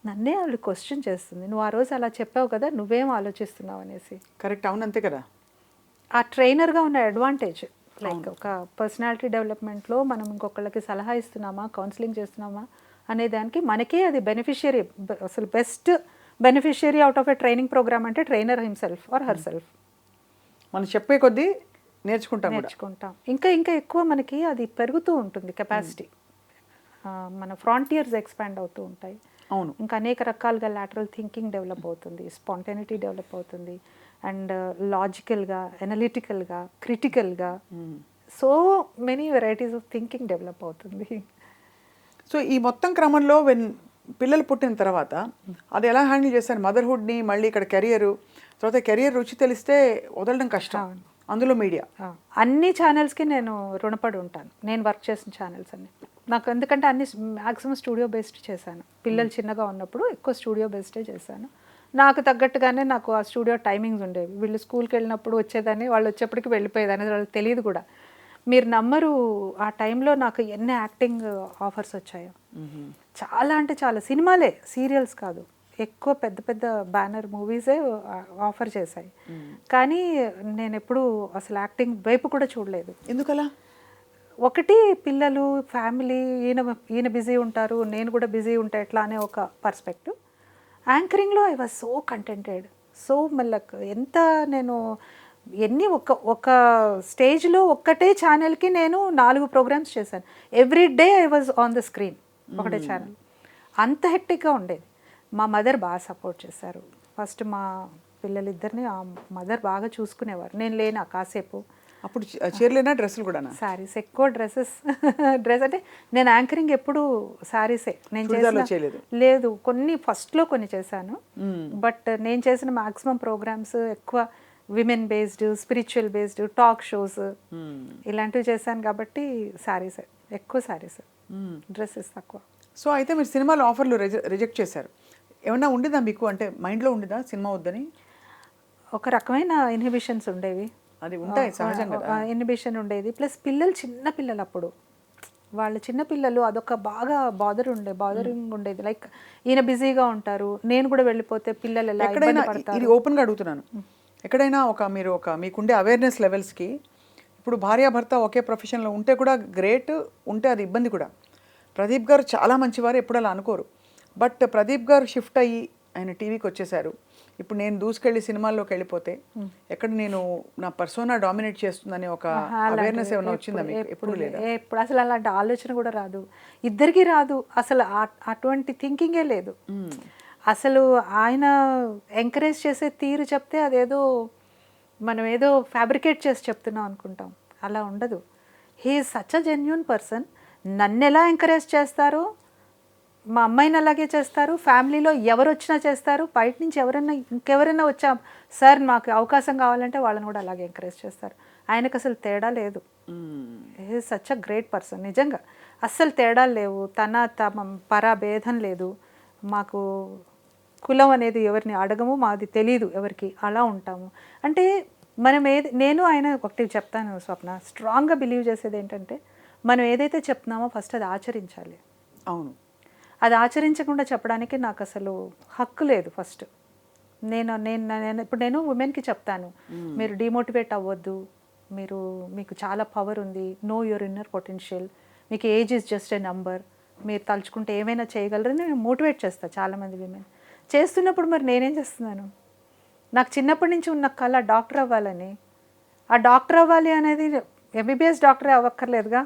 నన్నే వాళ్ళు క్వశ్చన్ చేస్తుంది, నువ్వు ఆ రోజు అలా చెప్పావు కదా, నువ్వేం ఆలోచిస్తున్నావు అనేసి. కరెక్ట్, అవును, అంతే కదా. ఆ ట్రైనర్గా ఉన్న అడ్వాంటేజ్, లైక్ ఒక పర్సనాలిటీ డెవలప్మెంట్లో మనం ఇంకొకళ్ళకి సలహా ఇస్తున్నామా, కౌన్సిలింగ్ చేస్తున్నామా అనే దానికి మనకే అది బెనిఫిషియరీ. అసలు best beneficiary out of a training programme అంటే trainer himself or herself. మనం చెప్పే కొద్దీ నేర్చుకుంటాం. ఇంకా ఇంకా ఎక్కువ మనకి అది పెరుగుతూ ఉంటుంది కెపాసిటీ. మన ఫ్రాంటియర్స్ ఎక్స్పాండ్ అవుతూ ఉంటాయి. అవును, ఇంకా అనేక రకాలుగా లాటరల్ థింకింగ్ డెవలప్ అవుతుంది, స్పాంటేనిటీ డెవలప్ అవుతుంది, అండ్ లాజికల్గా, ఎనలిటికల్గా, క్రిటికల్గా so many varieties of thinking develop అవుతుంది. సో ఈ మొత్తం క్రమంలో పిల్లలు పుట్టిన తర్వాత అది ఎలా హ్యాండిల్ చేశారు? మదర్హుడ్ని, మళ్ళీ ఇక్కడ కెరియరు, తర్వాత కెరియర్ రుచి తెలిస్తే వదలడం కష్టం, అందులో మీడియా. అన్ని ఛానల్స్కి నేను రుణపడి ఉంటాను, నేను వర్క్ చేసిన ఛానల్స్ అన్ని నాకు. ఎందుకంటే అన్ని మ్యాక్సిమం స్టూడియో బేస్డ్ చేశాను. పిల్లలు చిన్నగా ఉన్నప్పుడు ఎక్కువ స్టూడియో బేస్డే చేశాను. నాకు తగ్గట్టుగానే నాకు ఆ స్టూడియో టైమింగ్స్ ఉండేవి. వీళ్ళు స్కూల్కి వెళ్ళినప్పుడు వచ్చేదాన్ని, వాళ్ళు వచ్చేప్పటికి వెళ్ళిపోయేదాన్ని, వాళ్ళకి తెలియదు కూడా. మీరు నమ్మరు, ఆ టైంలో నాకు ఎన్ని యాక్టింగ్ ఆఫర్స్ వచ్చాయో. చాలా అంటే చాలా, సినిమాలే, సీరియల్స్ కాదు, ఎక్కువ పెద్ద పెద్ద బ్యానర్ మూవీసే ఆఫర్ చేశాయి. కానీ నేను ఎప్పుడు అసలు యాక్టింగ్ వైపు కూడా చూడలేదు. ఎందుకలా? ఒకటి పిల్లలు, ఫ్యామిలీ, ఈయన బిజీ ఉంటారు, నేను కూడా బిజీ ఉంటా ఎట్లా అనే ఒక పర్స్పెక్టివ్. యాంకరింగ్లో I was so contented, so మళ్ళీ ఎంత నేను ఒక స్టేజ్లో ఒక్కటే ఛానల్కి నేను 4 ప్రోగ్రామ్స్ చేశాను. Every day I was on the screen, ఒకటే ఛానల్. అంత హెక్టిక్గా ఉండేది. మా మదర్ బాగా సపోర్ట్ చేశారు. ఫస్ట్ మా పిల్లలిద్దరిని ఆ మదర్ బాగా చూసుకునేవారు. నేను లేనా కాసేపు. అప్పుడు చీరలేనా, డ్రెస్సులు కూడా? శారీస్, ఎక్కువ డ్రెస్ అంటే నేను యాంకరింగ్ ఎప్పుడు శారీసే నేను చేయలేదు. లేదు, కొన్ని ఫస్ట్లో కొన్ని చేశాను. బట్ నేను చేసిన మ్యాక్సిమం ప్రోగ్రామ్స్ ఎక్కువ women based, spiritual based, talk shows ఇలాంటివి చేశాను. కాబట్టి శారీసే ఎక్కువ, శారీస్, డ్రెస్సెస్ తక్కువ. సో అయితే మీరు సినిమాలో ఆఫర్లు రిజెక్ట్ చేశారు. ఏమన్నా ఉండేదా మీకు, అంటే మైండ్లో ఉండేదా సినిమా వద్దని? ఒక రకమైన ఇన్హిబిషన్స్ ఉండేవి. అది ఉంటాయి సహజంగా, ఇన్హిబిషన్ ఉండేది. ప్లస్ పిల్లలు చిన్న పిల్లలు, అప్పుడు వాళ్ళు చిన్న పిల్లలు, అదొక బాగా బాదరింగ్ ఉండేది. లైక్ ఈయన బిజీగా ఉంటారు, నేను కూడా వెళ్ళిపోతే పిల్లలు ఎలా ఇబ్బంది పడతారు. ఇది ఓపెన్గా అడుగుతున్నాను. ఎక్కడైనా మీకుండే అవేర్నెస్ లెవెల్స్కి, ఇప్పుడు భార్యాభర్త ఒకే ప్రొఫెషన్లో ఉంటే కూడా గ్రేట్, ఉంటే అది ఇబ్బంది కూడా. ప్రదీప్ గారు చాలా మంచివారు, ఎప్పుడు అలా అనుకోరు. బట్ ప్రదీప్ గారు షిఫ్ట్ అయ్యి ఆయన టీవీకి వచ్చేసారు. ఇప్పుడు నేను దూసుకెళ్ళి సినిమాల్లోకి వెళ్ళిపోతే ఎక్కడ నేను నా పర్సోనా డామినేట్ చేస్తుందనే ఒక అవేర్నెస్ ఏమైనా వచ్చిందా మీకు? ఎప్పుడు లేదా? ఎప్పుడు అసలు అలాంటి ఆలోచన కూడా రాదు, ఇద్దరికి రాదు అసలు. అటువంటి థింకింగే లేదు అసలు. ఆయన ఎంకరేజ్ చేసే తీరు చెప్తే అదేదో మనం ఏదో ఫ్యాబ్రికేట్ చేసి చెప్తున్నాం అనుకుంటాం, అలా ఉండదు. He is such a genuine person. నన్ను ఎలా ఎంకరేజ్ చేస్తారో మా అమ్మాయిని అలాగే చేస్తారు, ఫ్యామిలీలో ఎవరు వచ్చినా చేస్తారు, బయట నుంచి ఇంకెవరైనా వచ్చా సార్ మాకు అవకాశం కావాలంటే వాళ్ళని కూడా అలాగే ఎంకరేజ్ చేస్తారు. ఆయనకు అసలు తేడా లేదు. He is such a great person. నిజంగా అస్సలు తేడాలు లేవు, తమ పరా భేదం లేదు. మాకు కులం అనేది ఎవరిని అడగము, మాది తెలీదు ఎవరికి, అలా ఉంటాము. అంటే మనం నేను ఆయన ఒకటి చెప్తాను స్వప్న, స్ట్రాంగ్గా బిలీవ్ చేసేది ఏంటంటే మనం ఏదైతే చెప్తున్నామో ఫస్ట్ అది ఆచరించాలి. అవును, అది ఆచరించకుండా చెప్పడానికి నాకు అసలు హక్కు లేదు. ఫస్ట్ ఇప్పుడు నేను ఉమెన్కి చెప్తాను, మీరు డిమోటివేట్ అవ్వద్దు, మీకు చాలా పవర్ ఉంది, నో యువర్ ఇన్నర్ పొటెన్షియల్, మీకు age is just a number, మీరు తలుచుకుంటే ఏమైనా చేయగలరని నేను మోటివేట్ చేస్తాను చాలామంది విమెన్. చేస్తున్నప్పుడు మరి నేనేం చేస్తున్నాను? నాకు చిన్నప్పటి నుంచి ఉన్న కళ డాక్టర్ అవ్వాలని. ఆ డాక్టర్ అవ్వాలి అనేది ఎంబీబీఎస్ డాక్టరే అవ్వక్కర్లేదుగా,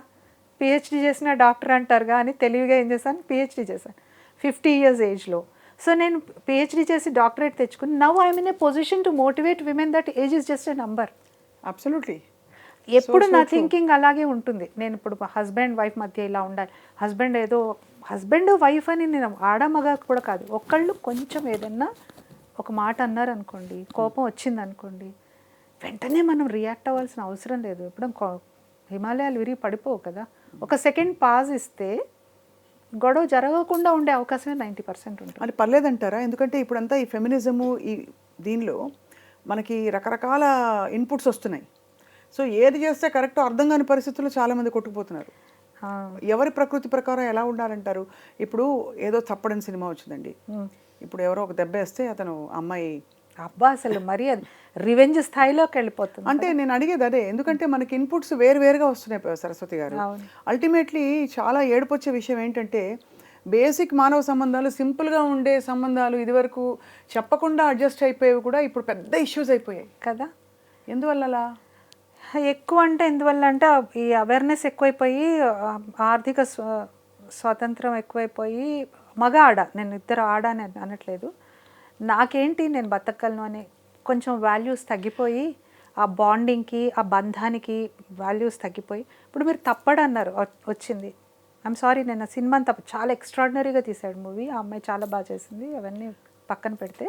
పిహెచ్డి చేసిన డాక్టర్ అంటారు కానీ తెలివిగా ఏం చేశాను, పిహెచ్డి చేశాను 50 years ఏజ్లో. సో నేను పిహెచ్డి చేసి డాక్టరేట్ తెచ్చుకుని now I'm in a position to motivate women that age is just a number. Absolutely. ఎప్పుడు నా థింకింగ్ అలాగే ఉంటుంది. నేను ఇప్పుడు హస్బెండ్ వైఫ్ మధ్య ఇలా ఉండాలి, హస్బెండ్ వైఫ్ అని నేను ఆడమగ కూడా కాదు, ఒకళ్ళు కొంచెం ఏదన్నా ఒక మాట అన్నారు అనుకోండి, కోపం వచ్చింది అనుకోండి, వెంటనే మనం రియాక్ట్ అవ్వాల్సిన అవసరం లేదు. ఇప్పుడు హిమాలయాలు విరిగి పడిపోవు కదా. ఒక సెకండ్ పాజ్ ఇస్తే గొడవ జరగకుండా ఉండే అవకాశమే 90% ఉంటుంది. అది పర్లేదంటారా? ఎందుకంటే ఇప్పుడంతా ఈ ఫెమినిజము ఈ దీనిలో మనకి రకరకాల ఇన్పుట్స్ వస్తున్నాయి. సో ఏది చేస్తే కరెక్టో అర్థం కాని పరిస్థితుల్లో చాలామంది కొట్టుకుపోతున్నారు. ఎవరి ప్రకృతి ప్రకారం ఎలా ఉండాలంటారు? ఇప్పుడు ఏదో చప్పడని సినిమా వచ్చిందండి, ఇప్పుడు ఎవరో ఒక దెబ్బ వేస్తే అతను అమ్మాయి అబ్బా అసలు మరీ అది రివెంజ్ స్థాయిలోకి వెళ్ళిపోతుంది. అంటే నేను అడిగేది అదే, ఎందుకంటే మనకి ఇన్పుట్స్ వేరువేరుగా వస్తున్నాయి సరస్వతి గారు. అల్టిమేట్లీ చాలా ఏడుపొచ్చే విషయం ఏంటంటే బేసిక్ మానవ సంబంధాలు, సింపుల్గా ఉండే సంబంధాలు ఇదివరకు చెప్పకుండా అడ్జస్ట్ అయిపోయేవి కూడా ఇప్పుడు పెద్ద ఇష్యూస్ అయిపోయాయి కదా. ఎందువల్ల అలా? ఎక్కువ అంటే ఎందువల్ల అంటే ఈ అవేర్నెస్ ఎక్కువైపోయి, ఆర్థిక స్వాతంత్రం ఎక్కువైపోయి, మగ ఆడ, నేను ఇద్దరు ఆడ అని అనట్లేదు, నాకేంటి నేను బతకగలను అనే కొంచెం వాల్యూస్ తగ్గిపోయి, ఆ బాండింగ్కి ఆ బంధానికి వాల్యూస్ తగ్గిపోయి, ఇప్పుడు మీరు తప్పడు అన్నారు వచ్చింది, ఐఎమ్ సారీ, నేను ఆ సినిమాని చాలా ఎక్స్ట్రాడినరీగా తీశాడు మూవీ, ఆ అమ్మాయి చాలా బాగా చేసింది, అవన్నీ పక్కన పెడితే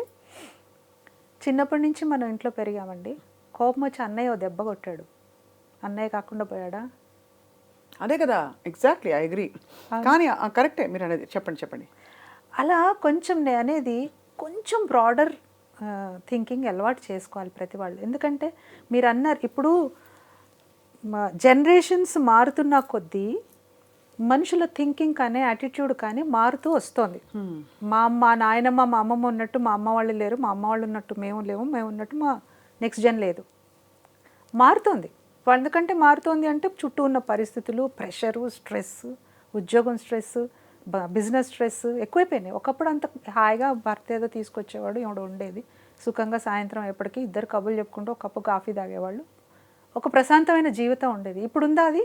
చిన్నప్పటి నుంచి మనం ఇంట్లో పెరిగామండి. కోపం వచ్చి అన్నయ్య ఓ దెబ్బ కొట్టాడు, అన్నయ్య కాకుండా పోయాడా? అదే కదా, ఎగ్జాక్ట్లీ, ఐ అగ్రీ. కానీ కరెక్టే మీరు అనేది, చెప్పండి. అలా కొంచెం నేను అనేది కొంచెం బ్రాడర్ థింకింగ్ అలవాటు చేసుకోవాలి ప్రతి వాళ్ళు. ఎందుకంటే మీరు అన్నారు ఇప్పుడు జనరేషన్స్ మారుతున్న కొద్దీ మనుషుల థింకింగ్ కానీ యాటిట్యూడ్ కానీ మారుతూ వస్తుంది. మా నాయనమ్మ మా అమ్మమ్మ ఉన్నట్టు మా అమ్మ వాళ్ళు లేరు, మా అమ్మ వాళ్ళు ఉన్నట్టు మేము లేవు, మేము ఉన్నట్టు మా నెక్స్ట్ జన్ లేదు, మారుతుంది. ఎందుకంటే మారుతుంది అంటే చుట్టూ ఉన్న పరిస్థితులు, ప్రెషరు, స్ట్రెస్, ఉద్యోగం స్ట్రెస్, బిజినెస్ స్ట్రెస్ ఎక్కువైపోయినాయి. ఒకప్పుడు అంత హాయిగా భర్త ఏదో తీసుకొచ్చేవాడు, ఎవడో ఉండేది సుఖంగా, సాయంత్రం ఎప్పటికీ ఇద్దరు కబుర్లు చెప్పుకుంటూ ఒక కప్పు కాఫీ తాగేవాళ్ళు, ఒక ప్రశాంతమైన జీవితం ఉండేది. ఇప్పుడు ఉందా అది?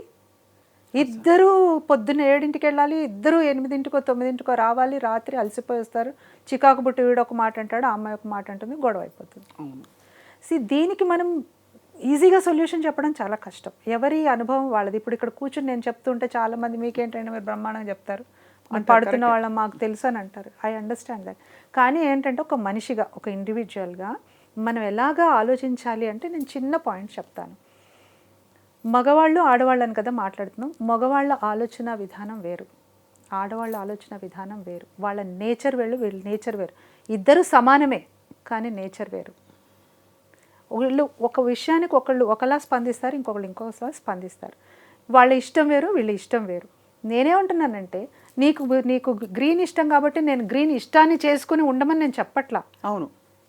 ఇద్దరు పొద్దున్న 7ంటికి వెళ్ళాలి, ఇద్దరు 8ంటికో 9ంటికో రావాలి, రాత్రి అలసిపోయి వస్తారు, చికాకు బుట్టి వీడు ఒక మాట అంటాడు, ఆ అమ్మాయి ఒక మాట అంటుంది, గొడవ అయిపోతుంది. దీనికి మనం ఈజీగా సొల్యూషన్ చెప్పడం చాలా కష్టం, ఎవరి అనుభవం వాళ్ళది. ఇప్పుడు ఇక్కడ కూర్చుని నేను చెప్తుంటే చాలామంది మీకేంటంటే మీరు బ్రహ్మాండంగా చెప్తారు, పడుతున్న వాళ్ళం మాకు తెలుసు అని అంటారు, ఐ అండర్స్టాండ్ దట్. కానీ ఏంటంటే ఒక మనిషిగా, ఒక ఇండివిజువల్గా మనం ఎలాగా ఆలోచించాలి అంటే నేను చిన్న పాయింట్ చెప్తాను. మగవాళ్ళు ఆడవాళ్ళని కదా మాట్లాడుతున్నాం, మగవాళ్ళ ఆలోచన విధానం వేరు, ఆడవాళ్ళ ఆలోచన విధానం వేరు, వాళ్ళ నేచర్ వేరు, వీళ్ళ నేచర్ వేరు, ఇద్దరు సమానమే కానీ నేచర్ వేరు. వీళ్ళు ఒక విషయానికి ఒకళ్ళు ఒకలా స్పందిస్తారు, ఇంకొకళ్ళు ఇంకొకలా స్పందిస్తారు, వాళ్ళ ఇష్టం వేరు, వీళ్ళ ఇష్టం వేరు. నేనేమంటున్నానంటే నీకు గ్రీన్ ఇష్టం కాబట్టి నేను గ్రీన్ ఇష్టాన్ని చేసుకుని ఉండమని నేను చెప్పట్లా. అవును,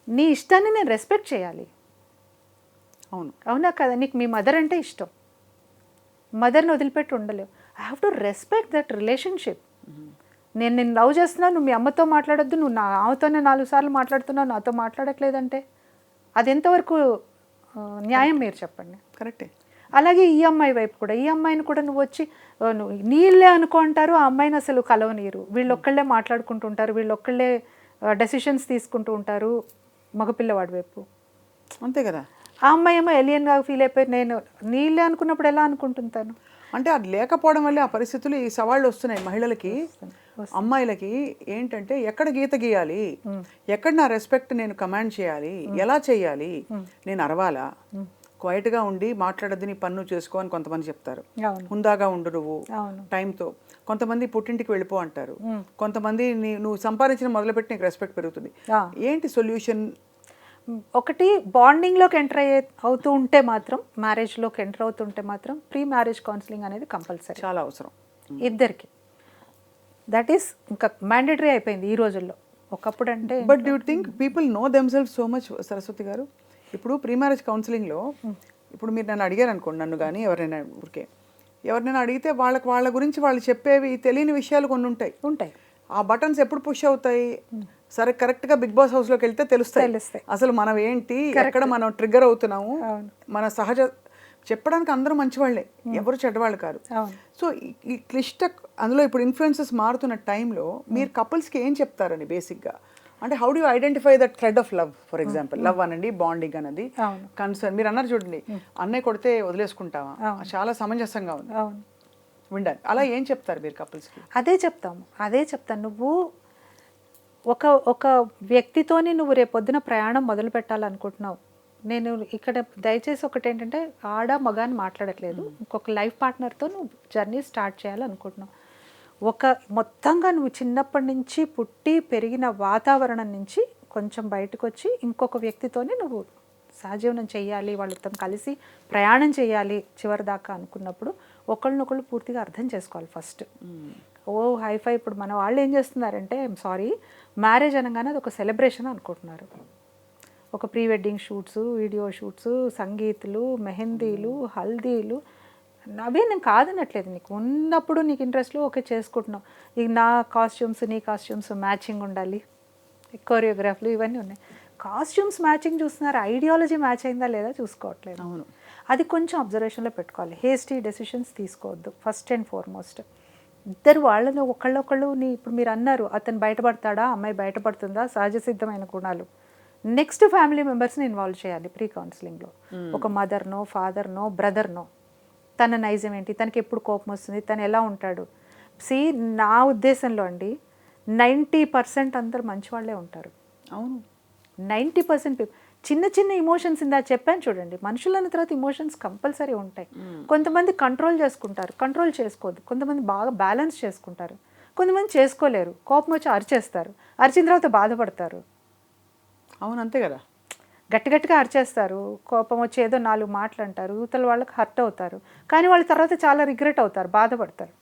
నీ ఇష్టాన్ని నేను రెస్పెక్ట్ చేయాలి. అవునా కదా? నీకు మీ మదర్ అంటే ఇష్టం, మదర్ని వదిలిపెట్టి ఉండలేవు, I have to respect that relationship. నేను లవ్ చేస్తున్నాను, నువ్వు మీ అమ్మతో మాట్లాడొద్దు, నువ్వు నా ఆమెతోనే 4 సార్లు మాట్లాడుతున్నావు, నాతో మాట్లాడట్లేదంటే అది ఎంతవరకు న్యాయం మీరు చెప్పండి. కరెక్టే. అలాగే ఈ అమ్మాయి వైపు కూడా, ఈ అమ్మాయిని కూడా నువ్వు వచ్చి నువ్వు నీళ్ళే అనుకో అంటారు, ఆ అమ్మాయిని అసలు కలవనీరు, వీళ్ళొక్కళ్ళే మాట్లాడుకుంటుంటారు, వీళ్ళొక్కళ్ళే డెసిషన్స్ తీసుకుంటూ ఉంటారు మగపిల్లవాడి వైపు, అంతే కదా. ఆ అమ్మాయి ఏమో ఎలియన్గా ఫీల్ అయిపోయి నేను నీళ్ళే అనుకున్నప్పుడు ఎలా అనుకుంటుంటాను అంటే అది లేకపోవడం వల్ల ఆ పరిస్థితులు, ఈ సవాళ్ళు వస్తున్నాయి మహిళలకి, అమ్మాయిలకి. ఏంటంటే ఎక్కడ గీత గీయాలి, ఎక్కడ నా రెస్పెక్ట్ నేను కమాండ్ చేయాలి, ఎలా చేయాలి, నేను అరవాలా, క్వైట్గా ఉండి మాట్లాడద్దు, నీ పన్ను చేసుకో అని కొంతమంది చెప్తారు, హుందాగా ఉండు నువ్వు టైంతో, కొంతమంది పుట్టింటికి వెళ్ళిపో అంటారు, కొంతమంది నువ్వు సంపాదించిన మొదలుపెట్టి నీకు రెస్పెక్ట్ పెరుగుతుంది. ఏంటి సొల్యూషన్? ఒకటి, బాండింగ్లోకి ఎంటర్ అవుతూ ఉంటే మాత్రం, మ్యారేజ్లోకి ఎంటర్ అవుతుంటే మాత్రం ప్రీ మ్యారేజ్ కౌన్సిలింగ్ అనేది కంపల్సరీ, చాలా అవసరం ఇద్దరికి. దట్ ఈస్ ఇంకా మ్యాండేటరీ అయిపోయింది ఈ రోజుల్లో. ఒకప్పుడు అంటే but do you think people know themselves so much Saraswati గారు? ఇప్పుడు ప్రీ మ్యారేజ్ కౌన్సిలింగ్లో ఇప్పుడు మీరు నన్ను అడిగారు అనుకోండి, నన్ను కానీ ఎవరినైనా అడిగితే వాళ్ళ గురించి వాళ్ళు చెప్పేవి తెలియని విషయాలు కొన్ని ఉంటాయి. ఆ బటన్స్ ఎప్పుడు పుష్ అవుతాయి? సరే, కరెక్ట్గా బిగ్ బాస్ హౌస్లోకి వెళ్తే తెలుస్తాయి అసలు మనం ఏంటి, ఎక్కడ మనం ట్రిగ్గర్ అవుతున్నాము, మన సహజ చెప్పడానికి అందరూ మంచివాళ్ళే, ఎవరు చెడ్డవాళ్ళు కాదు. అవును. సో ఈ క్లిష్ట అందులో ఇప్పుడు ఇన్ఫ్లుయెన్సెస్ మారుతున్న టైంలో మీరు కపుల్స్కి ఏం చెప్తారని బేసిక్గా? అంటే how do identify that thread of love? For example love అనండి, బాండింగ్ అన్నది, అవును. కన్సర్న్. మీరు అన్నారు చూడండి, అన్నయ్య కొడితే వదిలేసుకుంటావా, చాలా సమంజసంగా ఉంది అవును. వినడానికి. అలా ఏం చెప్తారు మీరు కపుల్స్కి? అదే చెప్తాను. నువ్వు ఒక ఒక వ్యక్తితోని నువ్వు రేపొద్దున ప్రయాణం మొదలు పెట్టాలనుకుంటున్నావు. నేను ఇక్కడ దయచేసి ఒకటి ఏంటంటే, ఆడ మగ అని మాట్లాడట్లేదు. ఇంకొక లైఫ్ పార్ట్నర్తో నువ్వు జర్నీ స్టార్ట్ చేయాలనుకుంటున్నావు. మొత్తంగా నువ్వు చిన్నప్పటి నుంచి పుట్టి పెరిగిన వాతావరణం నుంచి కొంచెం బయటకు వచ్చి ఇంకొక వ్యక్తితోనే నువ్వు సహజీవనం చేయాలి, వాళ్ళతో కలిసి ప్రయాణం చేయాలి చివరి దాకా అనుకున్నప్పుడు ఒకళ్ళనొకళ్ళు పూర్తిగా అర్థం చేసుకోవాలి ఫస్ట్. హైఫై ఇప్పుడు మన వాళ్ళు ఏం చేస్తున్నారంటే, సారీ, మ్యారేజ్ అనగానే అది ఒక సెలబ్రేషన్ అనుకుంటున్నారు. ఒక pre wedding shoots, video shoots, సంగీతులు, మెహందీలు, హల్దీలు, అవే నేను కాదనట్లేదు. నీకు ఉన్నప్పుడు నీకు ఇంట్రెస్ట్లో ఓకే చేసుకుంటున్నావు. ఇక నా కాస్ట్యూమ్స్ నీ కాస్ట్యూమ్స్ మ్యాచింగ్ ఉండాలి, కొరియోగ్రాఫ్లు ఇవన్నీ ఉన్నాయి. కాస్ట్యూమ్స్ మ్యాచింగ్ చూస్తున్నారు, ఐడియాలజీ మ్యాచ్ అయిందా లేదా చూసుకోవట్లేదు. అవును. అది కొంచెం అబ్జర్వేషన్లో పెట్టుకోవాలి. హేస్టీ డెసిషన్స్ తీసుకోవద్దు ఫస్ట్ అండ్ ఫార్మోస్ట్. ఇద్దరు వాళ్ళని ఒకళ్ళొకళ్ళు ఇప్పుడు మీరు అన్నారు, అతను బయటపడతాడా, అమ్మాయి బయటపడుతుందా, సహజ సిద్ధమైన గుణాలు. నెక్స్ట్ ఫ్యామిలీ మెంబర్స్ని ఇన్వాల్వ్ చేయాలి ప్రీ కౌన్సిలింగ్లో. ఒక మదర్నో, ఫాదర్నో, బ్రదర్నో, తన నైజం ఏంటి, తనకి ఎప్పుడు కోపం వస్తుంది, తను ఎలా ఉంటాడు. నా ఉద్దేశంలో అండి 90% అందరు మంచి వాళ్ళే ఉంటారు. అవును. 90% చిన్న చిన్న ఇమోషన్స్ ఇందా చెప్పాను చూడండి, మనుషులన్న తర్వాత ఇమోషన్స్ కంపల్సరీ ఉంటాయి. కొంతమంది కంట్రోల్ చేసుకుంటారు, కంట్రోల్ చేసుకోవద్దు. కొంతమంది బాగా బ్యాలెన్స్ చేసుకుంటారు, కొంతమంది చేసుకోలేరు. కోపం వచ్చి అరిచేస్తారు, అరిచిన తర్వాత బాధపడతారు. అవును, అంతే కదా. గట్టిగా అరిచేస్తారు, కోపం వచ్చి ఏదో 4 మాటలు అంటారు, యువతల వాళ్ళకి హర్ట్ అవుతారు, కానీ వాళ్ళ తర్వాత చాలా రిగ్రెట్ అవుతారు, బాధపడతారు.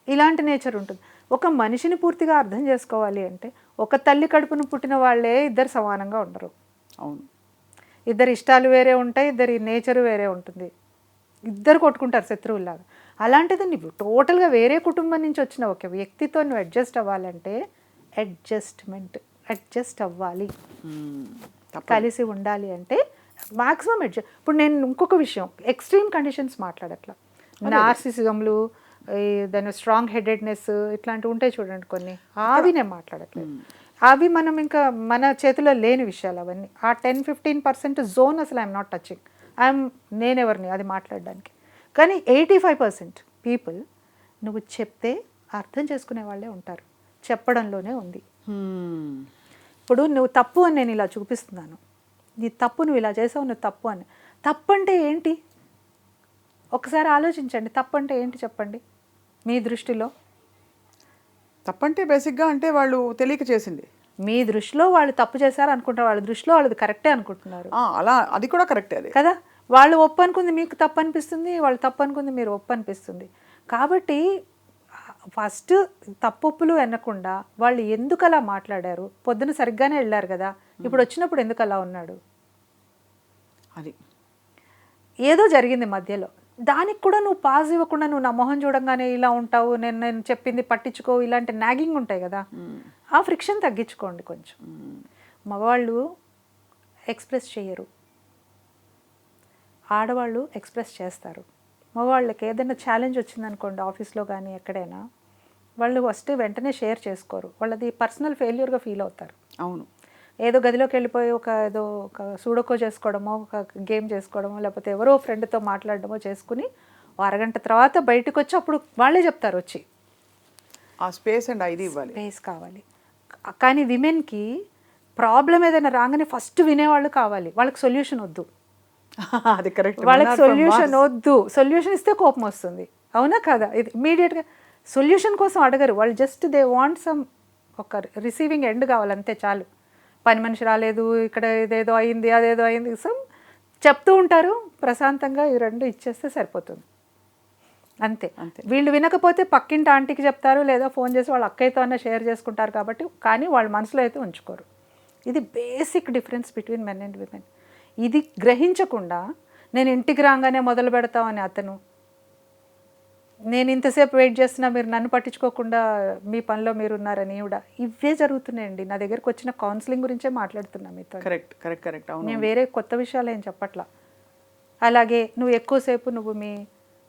ఇలాంటి నేచర్ ఉంటుంది. ఒక మనిషిని పూర్తిగా అర్థం చేసుకోవాలి అంటే, ఒక తల్లి కడుపును పుట్టిన వాళ్ళే ఇద్దరు సమానంగా ఉండరు. అవును. ఇద్దరు ఇష్టాలు వేరే ఉంటాయి, ఇద్దరి నేచరు వేరే ఉంటుంది, ఇద్దరు కొట్టుకుంటారు శత్రువులాగా. అలాంటిది నువ్వు టోటల్గా వేరే కుటుంబం నుంచి వచ్చిన ఒక వ్యక్తితో నువ్వు అడ్జస్ట్ అవ్వాలంటే అడ్జస్ట్ అవ్వాలి. కలిసి ఉండాలి అంటే మాక్సిమం ఇప్పుడు నేను ఇంకొక విషయం, ఎక్స్ట్రీమ్ కండిషన్స్ మాట్లాడట్లా. నార్సిసిజంలు, దాని స్ట్రాంగ్ హెడెడ్నెస్ ఇట్లాంటివి ఉంటాయి చూడండి కొన్ని, అవి నేను మాట్లాడట్లేదు. అవి మనం ఇంకా మన చేతిలో లేని విషయాలు అవన్నీ. ఆ 10-15% జోన్ అసలు ఐఎమ్ నాట్ టచింగ్. నేనెవరిని అది మాట్లాడడానికి. కానీ 85% పీపుల్ నువ్వు చెప్తే అర్థం చేసుకునే వాళ్ళే ఉంటారు. చెప్పడంలోనే ఉంది. ఇప్పుడు నువ్వు తప్పు అని నేను ఇలా చూపిస్తున్నాను, నీ తప్పు నువ్వు ఇలా చేసావు, నువ్వు తప్పు అని. తప్పు అంటే ఏంటి ఒకసారి ఆలోచించండి. తప్పు అంటే ఏంటి చెప్పండి మీ దృష్టిలో? తప్పంటే బేసిక్గా అంటే వాళ్ళు తెలియక చేసింది. మీ దృష్టిలో వాళ్ళు తప్పు చేశారు అనుకుంటారు, వాళ్ళ దృష్టిలో వాళ్ళది కరెక్టే అనుకుంటున్నారు. అలా అది కూడా కరెక్టే అది కదా. వాళ్ళు ఒప్పు అనుకుంది మీకు తప్పు అనిపిస్తుంది, వాళ్ళు తప్పు అనుకుంది మీరు ఒప్పు అనిపిస్తుంది. కాబట్టి ఫస్ట్ తప్పొప్పులు ఎన్నకుండా వాళ్ళు ఎందుకు అలా మాట్లాడారు, పొద్దున సరిగ్గానే వెళ్ళారు కదా, ఇప్పుడు వచ్చినప్పుడు ఎందుకు అలా ఉన్నాడు, అది ఏదో జరిగింది మధ్యలో. దానికి కూడా నువ్వు పాజ్ ఇవ్వకుండా నువ్వు నా మొహం చూడంగానే ఇలా ఉంటావు, నేను చెప్పింది పట్టించుకో, ఇలాంటి నాగింగ్ ఉంటాయి కదా, ఆ ఫ్రిక్షన్ తగ్గించుకోండి కొంచెం. మగవాళ్ళు ఎక్స్ప్రెస్ చేయరు, ఆడవాళ్ళు ఎక్స్ప్రెస్ చేస్తారు. మగవాళ్ళకి ఏదైనా ఛాలెంజ్ వచ్చిందనుకోండి ఆఫీస్లో కానీ ఎక్కడైనా, వాళ్ళు ఫస్ట్ వెంటనే షేర్ చేసుకోరు, వాళ్ళది పర్సనల్ ఫెయిల్యూర్గా ఫీల్ అవుతారు. అవును. ఏదో గదిలోకి వెళ్ళిపోయి ఒక సూడోకో చేసుకోవడమో, ఒక గేమ్ చేసుకోవడమో, లేకపోతే ఎవరో ఫ్రెండ్తో మాట్లాడడమో చేసుకుని అరగంట తర్వాత బయటకు వచ్చి అప్పుడు వాళ్ళే చెప్తారు వచ్చి ఆ స్పేస్ అండ్ ఇది ఇవ్వాలి, స్పేస్ కావాలి. కానీ విమెన్కి ప్రాబ్లం ఏదైనా రాగానే ఫస్ట్ వినేవాళ్ళు కావాలి, వాళ్ళకి సొల్యూషన్ వద్దు. అది కరెక్ట్. వాళ్ళకి సొల్యూషన్ వద్దు, సొల్యూషన్ ఇస్తే కోపం వస్తుంది, అవునా కదా. ఇది ఇమీడియట్గా సొల్యూషన్ కోసం అడగరు వాళ్ళు, జస్ట్ దే వాంట్ సమ్ ఒక రిసీవింగ్ ఎండ్ కావాలి, అంతే చాలు. పని మనిషి రాలేదు, ఇక్కడ ఇదేదో అయింది, అదేదో అయింది, సమ్ చెప్తూ ఉంటారు, ప్రశాంతంగా ఈ రెండు ఇచ్చేస్తే సరిపోతుంది, అంతే. వీళ్ళు వినకపోతే పక్కింటి ఆంటీకి చెప్తారు, లేదా ఫోన్ చేసి వాళ్ళ అక్కయ్యతో అన్న షేర్ చేసుకుంటారు కాబట్టి, కానీ వాళ్ళ మనసులో అయితే ఉంచుకోరు. ఇది basic difference between men and women. ఇది గ్రహించకుండా నేను ఇంటికి రాగానే మొదలు పెడతామని అతను, నేను ఇంతసేపు వెయిట్ చేస్తున్నా మీరు నన్ను పట్టించుకోకుండా మీ పనిలో మీరు ఉన్నారని కూడా, ఇవే జరుగుతున్నాయండి. నా దగ్గరకు వచ్చిన కౌన్సిలింగ్ గురించే మాట్లాడుతున్నా మీతో. కరెక్ట్. అవును, నేను వేరే కొత్త విషయాలు ఏం చెప్పట్లా. అలాగే నువ్వు ఎక్కువసేపు నువ్వు మీ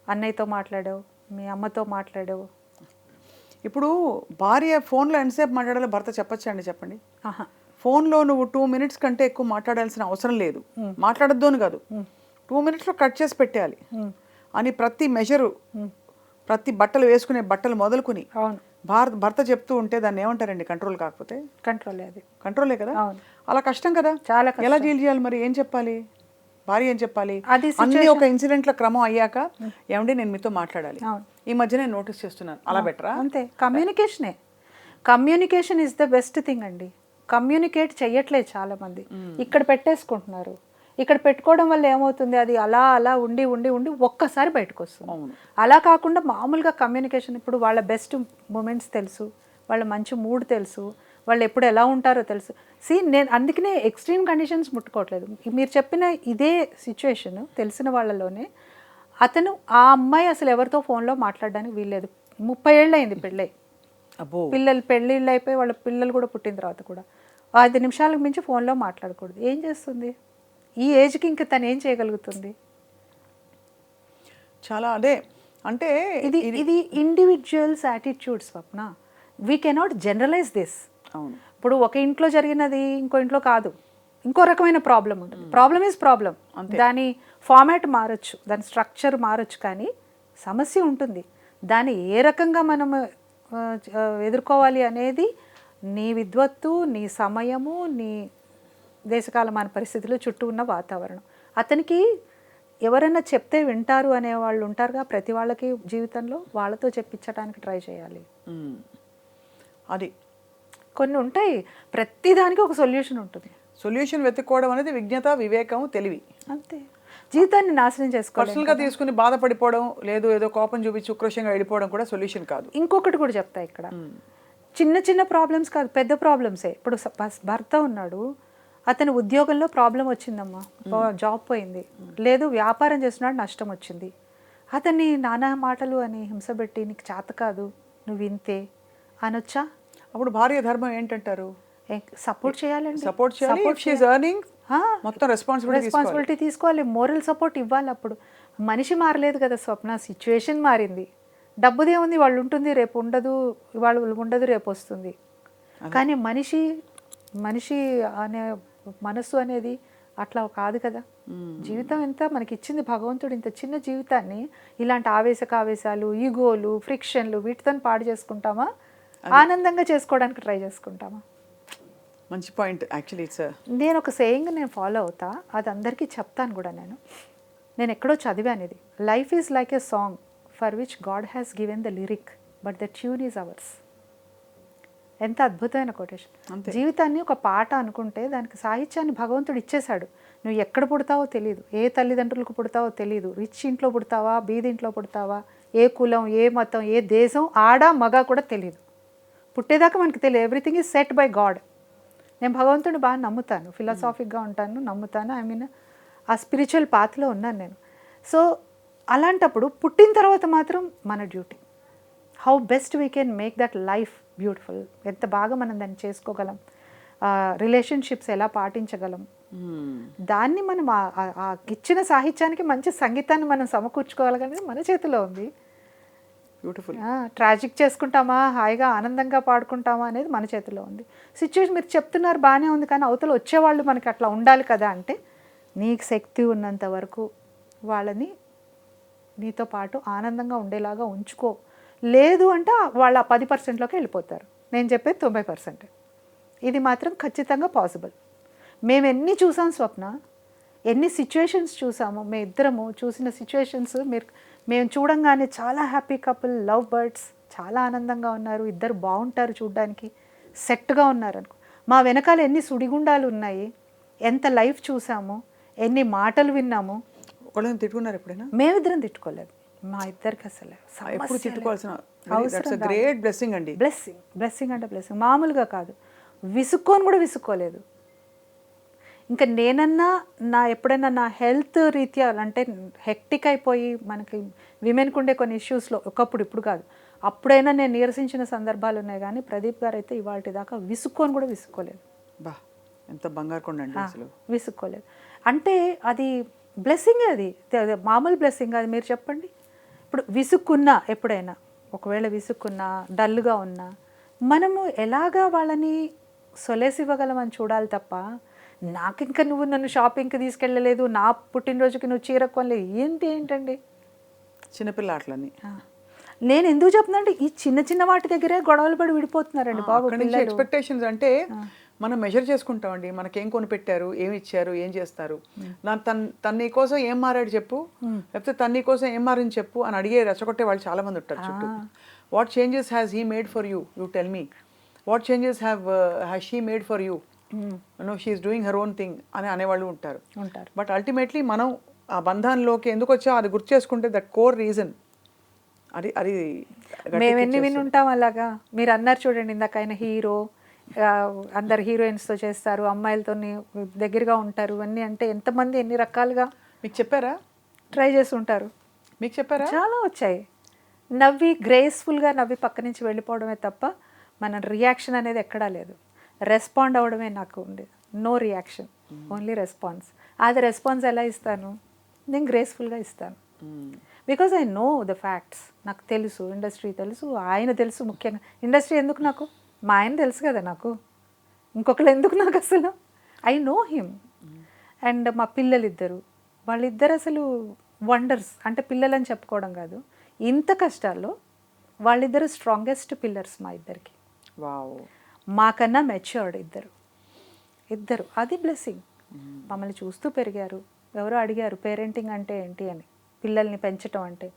అన్నయ్యతో మాట్లాడావు, మీ అమ్మతో మాట్లాడావు. ఇప్పుడు భార్య ఫోన్లో ఎంతసేపు మాట్లాడాలో భర్త చెప్పచ్చా అండి, చెప్పండి. ఆహా. ఫోన్లో నువ్వు 2 minutes కంటే ఎక్కువ మాట్లాడాల్సిన అవసరం లేదు, మాట్లాడద్దు అని కాదు, 2 minutesలో కట్ చేసి పెట్టేయాలి అని ప్రతి మెజరు, ప్రతి బట్టలు వేసుకునే బట్టలు మొదలుకుని అవును, భర్త చెప్తూ ఉంటే దాన్ని ఏమంటారండి, కంట్రోల్ కాకపోతే? కంట్రోల్ అది. కంట్రోలే కదా. అవును. అలా కష్టం కదా, చాలా కష్టం. ఎలా డీల్ చేయాలి మరి? ఏం చెప్పాలి భార్య, ఏం చెప్పాలి? అది అన్ని ఒక ఇన్సిడెంట్ల క్రమం అయ్యాక ఏమండి నేను మీతో మాట్లాడాలి, అవును. ఈ మధ్య నేను నోటీస్ చేస్తున్నాను, అలా బెటరా? అంతే, కమ్యూనికేషనే. Communication is the best thing అండి. కమ్యూనికేట్ చెయ్యట్లేదు చాలామంది, ఇక్కడ పెట్టేసుకుంటున్నారు. ఇక్కడ పెట్టుకోవడం వల్ల ఏమవుతుంది, అది అలా అలా ఉండి ఉండి ఉండి ఒక్కసారి బయటకు వస్తుంది. అలా కాకుండా మామూలుగా కమ్యూనికేషన్, ఇప్పుడు వాళ్ళ బెస్ట్ మూమెంట్స్ తెలుసు, వాళ్ళ మంచి మూడ్ తెలుసు, వాళ్ళు ఎప్పుడు ఎలా ఉంటారో తెలుసు. నేను అందుకనే ఎక్స్ట్రీమ్ కండిషన్స్ ముట్టుకోవట్లేదు. మీరు చెప్పిన ఇదే సిచ్యువేషన్ తెలిసిన వాళ్ళలోనే అతను, ఆ అమ్మాయి అసలు ఎవరితో ఫోన్లో మాట్లాడడానికి వీల్లేదు. 30 ఏళ్ళు అయింది పెళ్ళై, అబ్బో, పిల్లలు పెళ్ళిళ్ళు అయిపోయి వాళ్ళ పిల్లలు కూడా పుట్టిన తర్వాత కూడా 5 నిమిషాలకు మించి ఫోన్లో మాట్లాడకూడదు. ఏం చేస్తుంది ఈ ఏజ్కి? ఇంకా తను ఏం చేయగలుగుతుంది? చాలా అదే అంటే ఇది individuals attitude Swapna. We cannot generalize this. అవును. ఇప్పుడు ఒక ఇంట్లో జరిగినది ఇంకో ఇంట్లో కాదు, ఇంకో రకమైన ప్రాబ్లం ఉంటుంది. ప్రాబ్లం ఈజ్ ప్రాబ్లం, దాని ఫార్మాట్ మారచ్చు, దాని స్ట్రక్చర్ మారచ్చు, కానీ సమస్య ఉంటుంది. దాన్ని ఏ రకంగా మనం ఎదుర్కోవాలి అనేది నీ విద్వత్తు, నీ సమయము, నీ దేశకాలమాన పరిస్థితులు, చుట్టూ ఉన్న వాతావరణం. అతనికి ఎవరైనా చెప్తే వింటారు అనే వాళ్ళు ఉంటారుగా ప్రతి వాళ్ళకి జీవితంలో, వాళ్ళతో చెప్పించడానికి ట్రై చేయాలి. అది కొన్ని ఉంటాయి, ప్రతిదానికి ఒక సొల్యూషన్ ఉంటుంది. సొల్యూషన్ వెతుక్కోవడం అనేది విజ్ఞత, వివేకం, తెలివి. అంతే. జీవితాన్ని నాశనం చేసుకోవాలి. పర్సనల్గా తీసుకుని బాధపడిపోవడం, లేదు ఏదో కోపం చూపించి ఉక్రోషంగా వెళ్ళిపోవడం కూడా సొల్యూషన్ కాదు. ఇంకొకటి కూడా చెప్తా ఇక్కడ, చిన్న చిన్న ప్రాబ్లమ్స్ కాదు, పెద్ద ప్రాబ్లమ్సే. ఇప్పుడు భర్త ఉన్నాడు, అతని ఉద్యోగంలో ప్రాబ్లం వచ్చిందమ్మా, జాబ్ పోయింది, లేదు వ్యాపారం చేస్తున్నాడు నష్టం వచ్చింది, అతన్ని నానా మాటలు అని హింసబెట్టి నీకు చేత కాదు, నువ్వు ఇంతే అనొచ్చా? అప్పుడు భార్య ధర్మం ఏంటంటారు? సపోర్ట్ చేయాలండి, సపోర్ట్ చేయాలి. If she is earning, మొత్తం రెస్పాన్సిబిలిటీ తీసుకోవాలి, మోరల్ సపోర్ట్ ఇవ్వాలి. అప్పుడు మనిషి మారలేదు కదా స్వప్న, సిచ్యువేషన్ మారింది. డబ్బుదే ఉంది, వాళ్ళు ఉంటుంది, రేపు ఉండదు, వాళ్ళు ఉండదు, రేపు వస్తుంది. కానీ మనిషి అనే మనసు అనేది అట్లా కాదు కదా. జీవితం ఎంత మనకి ఇచ్చింది భగవంతుడు, ఇంత చిన్న జీవితాన్ని ఇలాంటి ఆవేశాలు, ఈగోలు, ఫ్రిక్షన్లు వీటితో పాడు చేసుకుంటామా? ఆనందంగా చేసుకోవడానికి ట్రై చేసుకుంటామా? మంచి పాయింట్ యాక్చువల్లీ. ఇట్స్ నేను ఒక సేయింగ్ నేను ఫాలో అవుతా, అది అందరికీ చెప్తాను కూడా. నేను ఎక్కడో చదివాను ఇది, life is like a song for which God has given the lyric but the tune is hours. ఎంత అద్భుతమైన కొటేషన్. జీవితాన్ని ఒక పాట అనుకుంటే దానికి సాహిత్యాన్ని భగవంతుడు ఇచ్చేశాడు. నువ్వు ఎక్కడ పుడతావో తెలియదు, ఏ తల్లిదండ్రులకు పుడతావో తెలియదు, రిచ్ ఇంట్లో పుడతావా, బీదింట్లో పుడతావా, ఏ కులం, ఏ మతం, ఏ దేశం, ఆడ మగ కూడా తెలియదు. పుట్టేదాకా మనకి తెలియదు. Everything is set by God. నేను భగవంతుడిని బాగా నమ్ముతాను, ఫిలాసాఫిక్గా ఉంటాను, నమ్ముతాను. ఐ మీన్ ఆ స్పిరిచువల్ పాత్లో ఉన్నాను నేను. సో అలాంటప్పుడు పుట్టిన తర్వాత మాత్రం మన duty, how best we can make that life beautiful, ఎంత బాగా మనం దాన్ని చేసుకోగలం, రిలేషన్షిప్స్ ఎలా పాటించగలం, దాన్ని మనం ఆ ఇచ్చిన సాహిత్యానికి మంచి సంగీతాన్ని మనం సమకూర్చుకోగలగనేది మన చేతిలో ఉంది. బ్యూటిఫుల్. ట్రాజిక్ చేసుకుంటామా, హాయిగా ఆనందంగా పాడుకుంటామా అనేది మన చేతిలో ఉంది. సిచ్యువేషన్ మీరు చెప్తున్నారు బాగానే ఉంది, కానీ అవతల వచ్చేవాళ్ళు మనకి అట్లా ఉండాలి కదా. అంటే నీకు శక్తి ఉన్నంత వరకు వాళ్ళని నీతో పాటు ఆనందంగా ఉండేలాగా ఉంచుకో. లేదు అంటే వాళ్ళు ఆ 10%లోకి వెళ్ళిపోతారు. నేను చెప్పేది 90%. ఇది మాత్రం ఖచ్చితంగా పాసిబుల్. మేము ఎన్ని చూసాం స్వప్న, ఎన్ని సిచ్యువేషన్స్ చూసాము, మేము ఇద్దరము చూసిన సిచ్యువేషన్స్ మేము చూడంగానే చాలా హ్యాపీ కపుల్, లవ్ బర్డ్స్, చాలా ఆనందంగా ఉన్నారు, ఇద్దరు బాగుంటారు, చూడ్డానికి సెట్గా ఉన్నారు అనుకో. మా వెనకాల ఎన్ని సుడిగుండాలు ఉన్నాయి, ఎంత లైఫ్ చూసాము, ఎన్ని మాటలు విన్నాము. ఒకళ్ళని తిట్టుకున్నారు ఎప్పుడైనా? మేమిద్దరం తిట్టుకోలేదు, మా ఇద్దరికి అసలు ఎప్పుడు తిట్టుకోవాల్సిన గ్రేట్ బ్లెస్సింగ్ అండి. బ్లెస్సింగ్ అంటే బ్లెస్సింగ్, మామూలుగా కాదు. విసుక్కొని కూడా విసుక్కోలేదు. ఇంకా నేనన్నా ఎప్పుడైనా నా హెల్త్ రీత్యా అంటే హెక్టిక్ అయిపోయి మనకి విమెన్కి ఉండే కొన్ని ఇష్యూస్లో ఒకప్పుడు, ఇప్పుడు కాదు, అప్పుడైనా నేను నీరసించిన సందర్భాలు ఉన్నాయి. కానీ ప్రదీప్ గారు అయితే ఇవాళ దాకా విసుక్కొని కూడా విసుక్కోలేదు. బా, ఎంత బంగారు కొండ అండి అసలు. విసుక్కోలేదు. అంటే అది బ్లెస్సింగ్ అది మామూలు బ్లెస్సింగ్ అది. మీరు చెప్పండి, ఇప్పుడు విసుక్కున్నా ఎప్పుడైనా ఒకవేళ విసుక్కున్నా డల్గా ఉన్నా మనము ఎలాగా వాళ్ళని సొలేసి ఇవ్వగలమని చూడాలి తప్ప నాకు ఇంకా నువ్వు నన్ను షాపింగ్కి తీసుకెళ్ళలేదు, నా పుట్టినరోజుకి నువ్వు చీర కొనలేదు ఏంటండి. చిన్నపిల్ల ఆటలని నేను ఎందుకు చెప్తున్నా అంటే ఈ చిన్న చిన్న వాటి దగ్గరే గొడవలు పడి విడిపోతున్నారండి బాబు పిల్లలు. ఎక్స్పెక్టేషన్స్ అంటే మనం మెజర్ చేసుకుంటామండి, మనకేం కొనిపెట్టారు, ఏమి ఇచ్చారు, ఏం చేస్తారు. తన నీ కోసం ఏం మారాడు చెప్పు, లేకపోతే తన నీ కోసం ఏం మారని చెప్పు అని అడిగే రెచ్చగొట్టే వాళ్ళు చాలా మంది ఉంటారు చుట్టూ. What changes has he made for you, you tell me. What changes has she made for you, no she's doing her own thing అని అనేవాళ్ళు ఉంటారు. బట్ అల్టిమేట్లీ మనం ఆ బంధాల్లోకి ఎందుకు వచ్చా అది గుర్తు చేసుకుంటే దట్ కోర్ రీజన్ అది అది మేము ఎన్ని విని ఉంటాం అలాగా. మీరు అన్నారు చూడండి ఇందాక, ఆయన హీరో, అందరు హీరోయిన్స్తో చేస్తారు, అమ్మాయిలతో దగ్గరగా ఉంటారు అన్నీ. అంటే ఎంతమంది ఎన్ని రకాలుగా మీకు చెప్పారా, ట్రై చేసి ఉంటారు. మీకు చెప్పారా? చాలా వచ్చాయి. నవ్వి గ్రేస్ఫుల్గా నవ్వి పక్క నుంచి వెళ్ళిపోవడమే తప్ప మన రియాక్షన్ అనేది ఎక్కడా లేదు. రెస్పాండ్ అవ్వడమే నాకు ఉండేది. No reaction, only response. అది రెస్పాన్స్ ఎలా ఇస్తాను, నేను గ్రేస్ఫుల్గా ఇస్తాను. Because I know the facts. నాకు తెలుసు, ఇండస్ట్రీ తెలుసు, ఆయన తెలుసు. ముఖ్యంగా ఇండస్ట్రీ ఎందుకు నాకు, మా ఆయన తెలుసు కదా నాకు, ఇంకొకరు ఎందుకు నాకు అసలు. I know him. అండ్ మా పిల్లలిద్దరు, వాళ్ళిద్దరు అసలు వండర్స్. అంటే పిల్లలని చెప్పుకోవడం కాదు, ఇంత కష్టాల్లో వాళ్ళిద్దరు స్ట్రాంగెస్ట్ పిల్లర్స్ మా ఇద్దరికి. వావ్. మాకన్నా మెచ్యూర్డ్ ఇద్దరు. అది బ్లెస్సింగ్. మమ్మల్ని చూస్తూ పెరిగారు. ఎవరో అడిగారు పేరెంటింగ్ అంటే ఏంటి అని, పిల్లల్ని పెంచడం అంటే.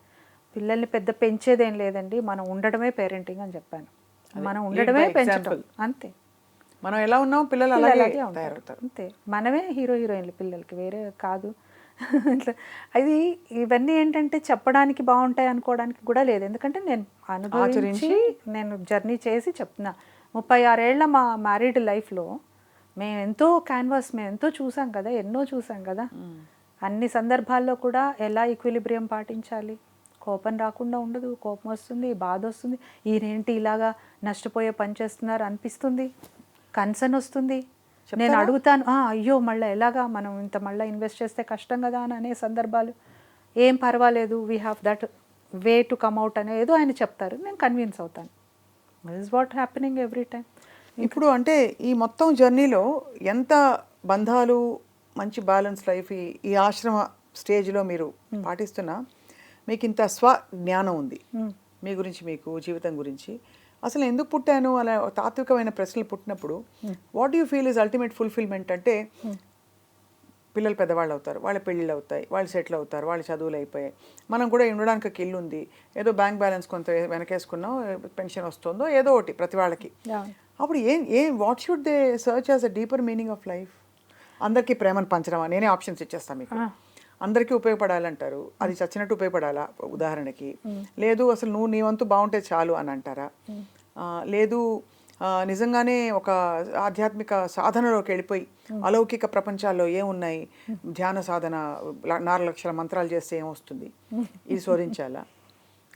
పిల్లల్ని పెద్ద పెంచేదేం లేదండి, మనం ఉండడమే పేరెంటింగ్ అని చెప్పాను. మనం ఉండడమే పెంచడం, అంతే. మనం ఎలా ఉన్నాం పిల్లలు అలాగే తయారవుతారు, అంతే. మనమే హీరోయిన్లు పిల్లలకి, వేరే కాదు. అది ఇవన్నీ ఏంటంటే చెప్పడానికి బాగుంటాయి అనుకోవడానికి కూడా లేదు. ఎందుకంటే నేను అనుభవించి నేను జర్నీ చేసి చెప్తున్నా. 36 ఏళ్ల మా మ్యారీడ్ లైఫ్లో మేము ఎంతో క్యాన్వాస్, మేము ఎంతో చూసాం కదా, ఎన్నో చూసాం కదా. అన్ని సందర్భాల్లో కూడా ఎలా ఈక్విలిబ్రియం పాటించాలి. కోపం రాకుండా ఉండదు, కోపం వస్తుంది, బాధ వస్తుంది, ఈయనేంటి ఇలాగా నష్టపోయే పని చేస్తున్నారు అనిపిస్తుంది, కన్సర్న్ వస్తుంది. నేను అడుగుతాను, అయ్యో మళ్ళీ ఎలాగా, మనం ఇంత మళ్ళీ ఇన్వెస్ట్ చేస్తే కష్టం కదా అని అనే సందర్భాలు. ఏం పర్వాలేదు, we have that way to come out అనే ఏదో ఆయన చెప్తారు, నేను కన్విన్స్ అవుతాను. This is what happening every time. ఇప్పుడు అంటే ఈ మొత్తం జర్నీలో ఎంత బంధాలు, మంచి బ్యాలెన్స్ లైఫ్ ఈ ఆశ్రమ స్టేజ్లో మీరు పాటిస్తున్నా మీకు ఇంత స్వజ్ఞానం ఉంది మీ గురించి, మీకు జీవితం గురించి. అసలు ఎందుకు పుట్టాను అలా తాత్వికమైన ప్రశ్నలు పుట్టినప్పుడు what you feel is ultimate fulfilment అంటే పిల్లలు పెద్దవాళ్ళు అవుతారు, వాళ్ళ పెళ్ళిళ్ళు అవుతాయి, వాళ్ళు సెటిల్ అవుతారు, వాళ్ళ చదువులు అయిపోయాయి, మనం కూడా ఉండడానికి ఒక ఇల్లు ఉంది, ఏదో బ్యాంక్ బ్యాలెన్స్ కొంత వెనకేసుకున్నాం, పెన్షన్ వస్తుందో ఏదో ఒకటి ప్రతి వాళ్ళకి. అప్పుడు what should they search as a deeper meaning of life? అందరికీ ప్రేమను పంచడమా? నేనే ఆప్షన్స్ ఇచ్చేస్తాను మీకు. అందరికీ ఉపయోగపడాలంటారు, అది చచ్చినట్టు ఉపయోగపడాలా ఉదాహరణకి? లేదు అసలు నువ్వు నీ వంతు బాగుంటే చాలు అని అంటారా? లేదు నిజంగానే ఒక ఆధ్యాత్మిక సాధనలోకి వెళ్ళిపోయి అలౌకిక ప్రపంచాల్లో ఏమున్నాయి, ధ్యాన సాధన 4 లక్షల మంత్రాలు చేస్తే ఏమొస్తుంది, ఇది శోధించాలా?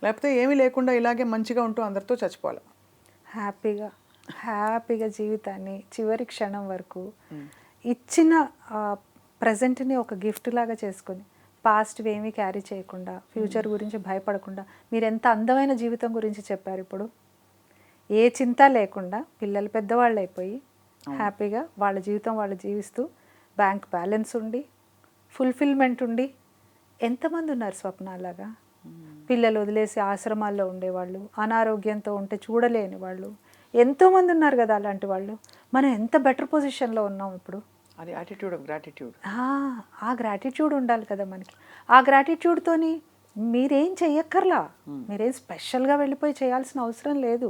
లేకపోతే ఏమీ లేకుండా ఇలాగే మంచిగా ఉంటూ అందరితో చచ్చిపోవాలా? హ్యాపీగా జీవితాన్ని చివరి క్షణం వరకు ఇచ్చిన ప్రజెంట్ని ఒక గిఫ్ట్ లాగా చేసుకొని, పాస్ట్ ఏమీ క్యారీ చేయకుండా, ఫ్యూచర్ గురించి భయపడకుండా. మీరు ఎంత అందమైన జీవితం గురించి చెప్పారు ఇప్పుడు. ఏ చింత లేకుండా పిల్లలు పెద్దవాళ్ళు అయిపోయి హ్యాపీగా వాళ్ళ జీవితం వాళ్ళు జీవిస్తూ, బ్యాంక్ బ్యాలెన్స్ ఉండి, ఫుల్ఫిల్మెంట్ ఉండి. ఎంతమంది ఉన్నారు స్వప్నాలాగా? పిల్లలు వదిలేసి ఆశ్రమాల్లో ఉండేవాళ్ళు, అనారోగ్యంతో ఉంటే చూడలేని వాళ్ళు ఎంతోమంది ఉన్నారు కదా అలాంటి వాళ్ళు. మనం ఎంత బెటర్ పొజిషన్లో ఉన్నాం ఇప్పుడు. అది యాటిట్యూడ్ ఆఫ్ గ్రాటిట్యూడ్. ఆ గ్రాటిట్యూడ్ ఉండాలి కదా మనకి. ఆ గ్రాటిట్యూడ్తోని మీరేం చెయ్యక్కర్లా, మీరేం స్పెషల్గా వెళ్ళిపోయి చేయాల్సిన అవసరం లేదు.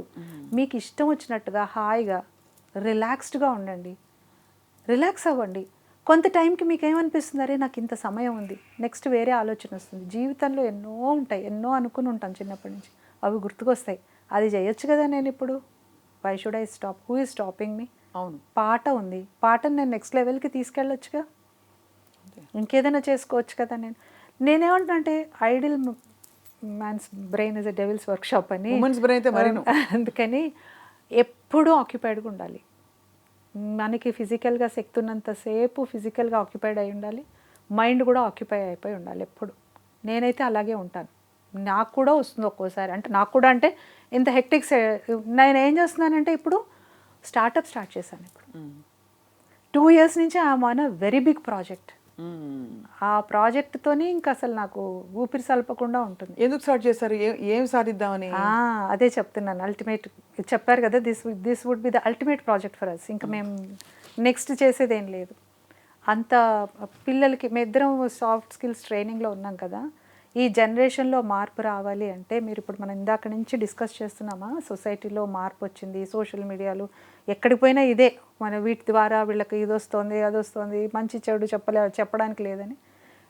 మీకు ఇష్టం వచ్చినట్టుగా హాయిగా రిలాక్స్డ్గా ఉండండి, రిలాక్స్ అవ్వండి. కొంత టైంకి మీకు ఏమనిపిస్తుంది, అరే నాకు ఇంత సమయం ఉంది, నెక్స్ట్ వేరే ఆలోచన వస్తుంది. జీవితంలో ఎన్నో ఉంటాయి, ఎన్నో అనుకుని ఉంటాం చిన్నప్పటి నుంచి, అవి గుర్తుకొస్తాయి. అది చేయొచ్చు కదా నేను ఇప్పుడు. Why should I stop? Who is stopping me? అవును, పాట ఉంది, పాటను నేను నెక్స్ట్ లెవెల్కి తీసుకెళ్ళొచ్చుగా, ఇంకేదైనా చేసుకోవచ్చు కదా. నేనేమంటున్నా అంటే idle man's brain is a devil's workshop అని. అందుకని ఎప్పుడూ ఆక్యుపైడ్గా ఉండాలి. మనకి ఫిజికల్గా శక్తి ఉన్నంతసేపు ఫిజికల్గా ఆక్యుపైడ్ అయి ఉండాలి. మైండ్ కూడా ఆక్యుపై అయిపోయి ఉండాలి ఎప్పుడు. నేనైతే అలాగే ఉంటాను. నాకు కూడా వస్తుంది ఒక్కోసారి, అంటే నాకు కూడా అంటే ఇంత హెక్టిక్. నేను ఏం చేస్తున్నానంటే ఇప్పుడు స్టార్ట్ చేశాను. ఇప్పుడు 2 years నుంచి I'm on a very big project. ఆ ప్రాజెక్ట్తోని ఇంకా అసలు నాకు ఊపిరి సలపకుండా ఉంటుంది. ఎందుకు స్టార్ట్ చేశారు? ఏం సాధిద్దామని? అదే చెప్తున్నాను. అల్టిమేట్ చెప్పారు కదా, this would be the ultimate project for us. ఇంకా మేము నెక్స్ట్ చేసేది ఏం లేదు. అంత పిల్లలకి మేము ఇద్దరం సాఫ్ట్ స్కిల్స్ ట్రైనింగ్లో ఉన్నాం కదా. ఈ జనరేషన్లో మార్పు రావాలి అంటే మీరు ఇప్పుడు మనం ఇందాక నుంచి డిస్కస్ చేస్తున్నామా, సొసైటీలో మార్పు వచ్చింది, సోషల్ మీడియాలో ఎక్కడికి పోయినా ఇదే, మన వీటి ద్వారా వీళ్ళకి ఇది వస్తుంది అది వస్తుంది, మంచి చెడు చెప్పడానికి లేదని.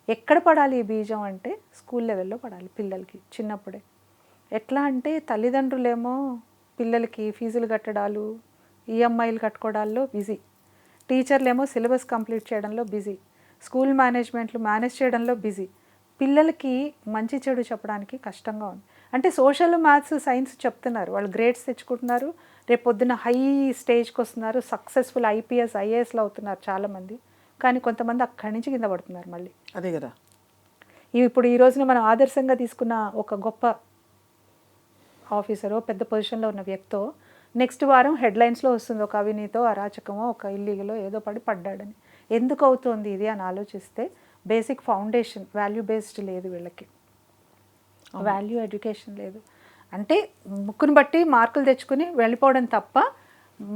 ఎక్కడ పడాలి ఈ బీజం అంటే స్కూల్ లెవెల్లో పడాలి పిల్లలకి చిన్నప్పుడే. ఎట్లా అంటే తల్లిదండ్రులేమో పిల్లలకి ఫీజులు కట్టడాలు, ఈఎంఐలు కట్టుకోవడాల్లో బిజీ, టీచర్లేమో సిలబస్ కంప్లీట్ చేయడంలో బిజీ, స్కూల్ మేనేజ్మెంట్లు మేనేజ్ చేయడంలో బిజీ. పిల్లలకి మంచి చెడు చెప్పడానికి కష్టంగా ఉంది. అంటే సోషల్, మ్యాథ్స్, సైన్స్ చెప్తున్నారు, వాళ్ళు గ్రేడ్స్ తెచ్చుకుంటున్నారు, రేపు పొద్దున్న హై స్టేజ్కి వస్తున్నారు, సక్సెస్ఫుల్ ఐపీఎస్ ఐఏఎస్లో అవుతున్నారు చాలామంది. కానీ కొంతమంది అక్కడి నుంచి కింద పడుతున్నారు మళ్ళీ. అదే కదా. ఇప్పుడు ఈ రోజున మనం ఆదర్శంగా తీసుకున్న ఒక గొప్ప ఆఫీసరో పెద్ద పొజిషన్లో ఉన్న వ్యక్తో నెక్స్ట్ వారం హెడ్లైన్స్లో వస్తుంది ఒక అవినీతో, అరాచకమో, ఒక ఇల్లీగలో ఏదో పడ్డాడని. ఎందుకు అవుతుంది ఇది అని ఆలోచిస్తే బేసిక్ ఫౌండేషన్ వాల్యూ బేస్డ్ లేదు వీళ్ళకి, వాల్యూ ఎడ్యుకేషన్ లేదు. అంటే ముక్కును బట్టి మార్కులు తెచ్చుకుని వెళ్ళిపోవడం తప్ప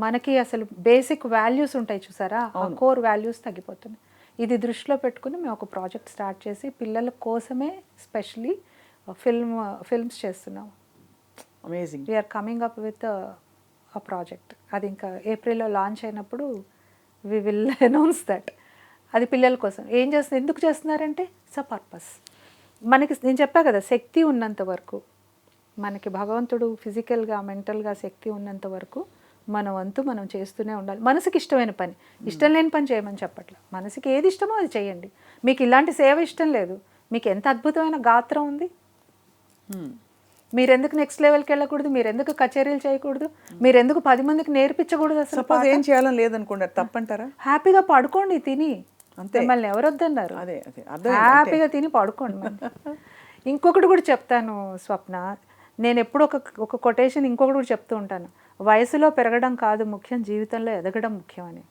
మనకి అసలు బేసిక్ వాల్యూస్ ఉంటాయి చూసారా, ఆ కోర్ వాల్యూస్ తగ్గిపోతున్నాయి. ఇది దృష్టిలో పెట్టుకుని మేము ఒక ప్రాజెక్ట్ స్టార్ట్ చేసి పిల్లల కోసమే స్పెషలీ ఫిల్మ్స్ చేస్తున్నాము. Amazing. We're coming up with a project. అది ఇంకా ఏప్రిల్లో లాంచ్ అయినప్పుడు వి విల్ అనౌన్స్ దట్. అది పిల్లల కోసం ఏం చేస్తుంది, ఎందుకు చేస్తున్నారంటే ఇట్స్ అ పర్పస్. మనకి నేను చెప్పా కదా, శక్తి ఉన్నంత వరకు, మనకి భగవంతుడు ఫిజికల్గా మెంటల్గా శక్తి ఉన్నంత వరకు మన వంతు మనం చేస్తూనే ఉండాలి. మనసుకి ఇష్టమైన పని, ఇష్టం లేని పని చేయమని చెప్పట్లేదు. మనసుకి ఏది ఇష్టమో అది చేయండి. మీకు ఇలాంటి సేవ ఇష్టం లేదు, మీకు ఎంత అద్భుతమైన గాత్రం ఉంది, మీరెందుకు నెక్స్ట్ లెవెల్కి వెళ్ళకూడదు, మీరెందుకు కచేరీలు చేయకూడదు, మీరెందుకు 10 మందికి నేర్పించకూడదు? అసలు సపోజ్ ఏం చేయాలని లేదనుకుంటారు, తప్పంటారా? హ్యాపీగా పడుకోండి తిని, అంతే. మిమ్మల్ని ఎవరు వద్దన్నారు? అదే హ్యాపీగా తిని పడుకోండి. ఇంకొకటి కూడా చెప్తాను స్వప్న, నేను ఎప్పుడు ఒక కొటేషన్ ఇంకొకటి కూడా చెప్తూ ఉంటాను, వయసులో పెరగడం కాదు ముఖ్యం, జీవితంలో ఎదగడం ముఖ్యం అని.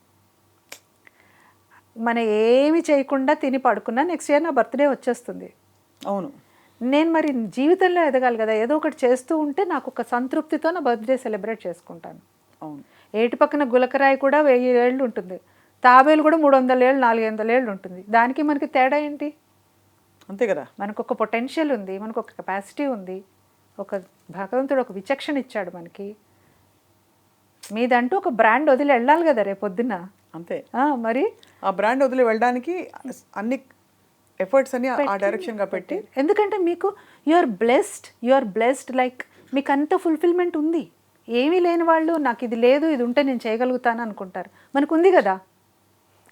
మనం ఏమి చేయకుండా తిని పడుకున్నా నెక్స్ట్ ఇయర్ నా బర్త్డే వచ్చేస్తుంది. అవును. నేను మరి జీవితంలో ఎదగాలి కదా, ఏదో ఒకటి చేస్తూ ఉంటే నాకు ఒక సంతృప్తితో నా బర్త్డే సెలబ్రేట్ చేసుకుంటాను. అవును. ఏటి పక్కన గులకరాయి కూడా 1000 ఏళ్ళు ఉంటుంది, తాబేలు కూడా 300 ఏళ్ళు 400 ఏళ్ళు ఉంటుంది. దానికి మనకి తేడా ఏంటి? అంతే కదా. మనకు ఒక పొటెన్షియల్ ఉంది, మనకు ఒక కెపాసిటీ ఉంది, ఒక భగవంతుడు ఒక విచక్షణ ఇచ్చాడు మనకి. మీదంటూ ఒక బ్రాండ్ వదిలి వెళ్ళాలి కదా రేపొద్దున. అంతే. మరి ఆ బ్రాండ్ వదిలి వెళ్ళడానికి అన్ని ఎఫర్ట్స్ అని ఆ డైరెక్షన్గా పెట్టి, ఎందుకంటే మీకు యు ఆర్ బ్లెస్డ్, లైక్ మీకు అంత ఫుల్ఫిల్మెంట్ ఉంది. ఏమీ లేని వాళ్ళు నాకు ఇది లేదు, ఇది ఉంటే నేను చేయగలుగుతాను అనుకుంటారు. మనకు ఉంది కదా.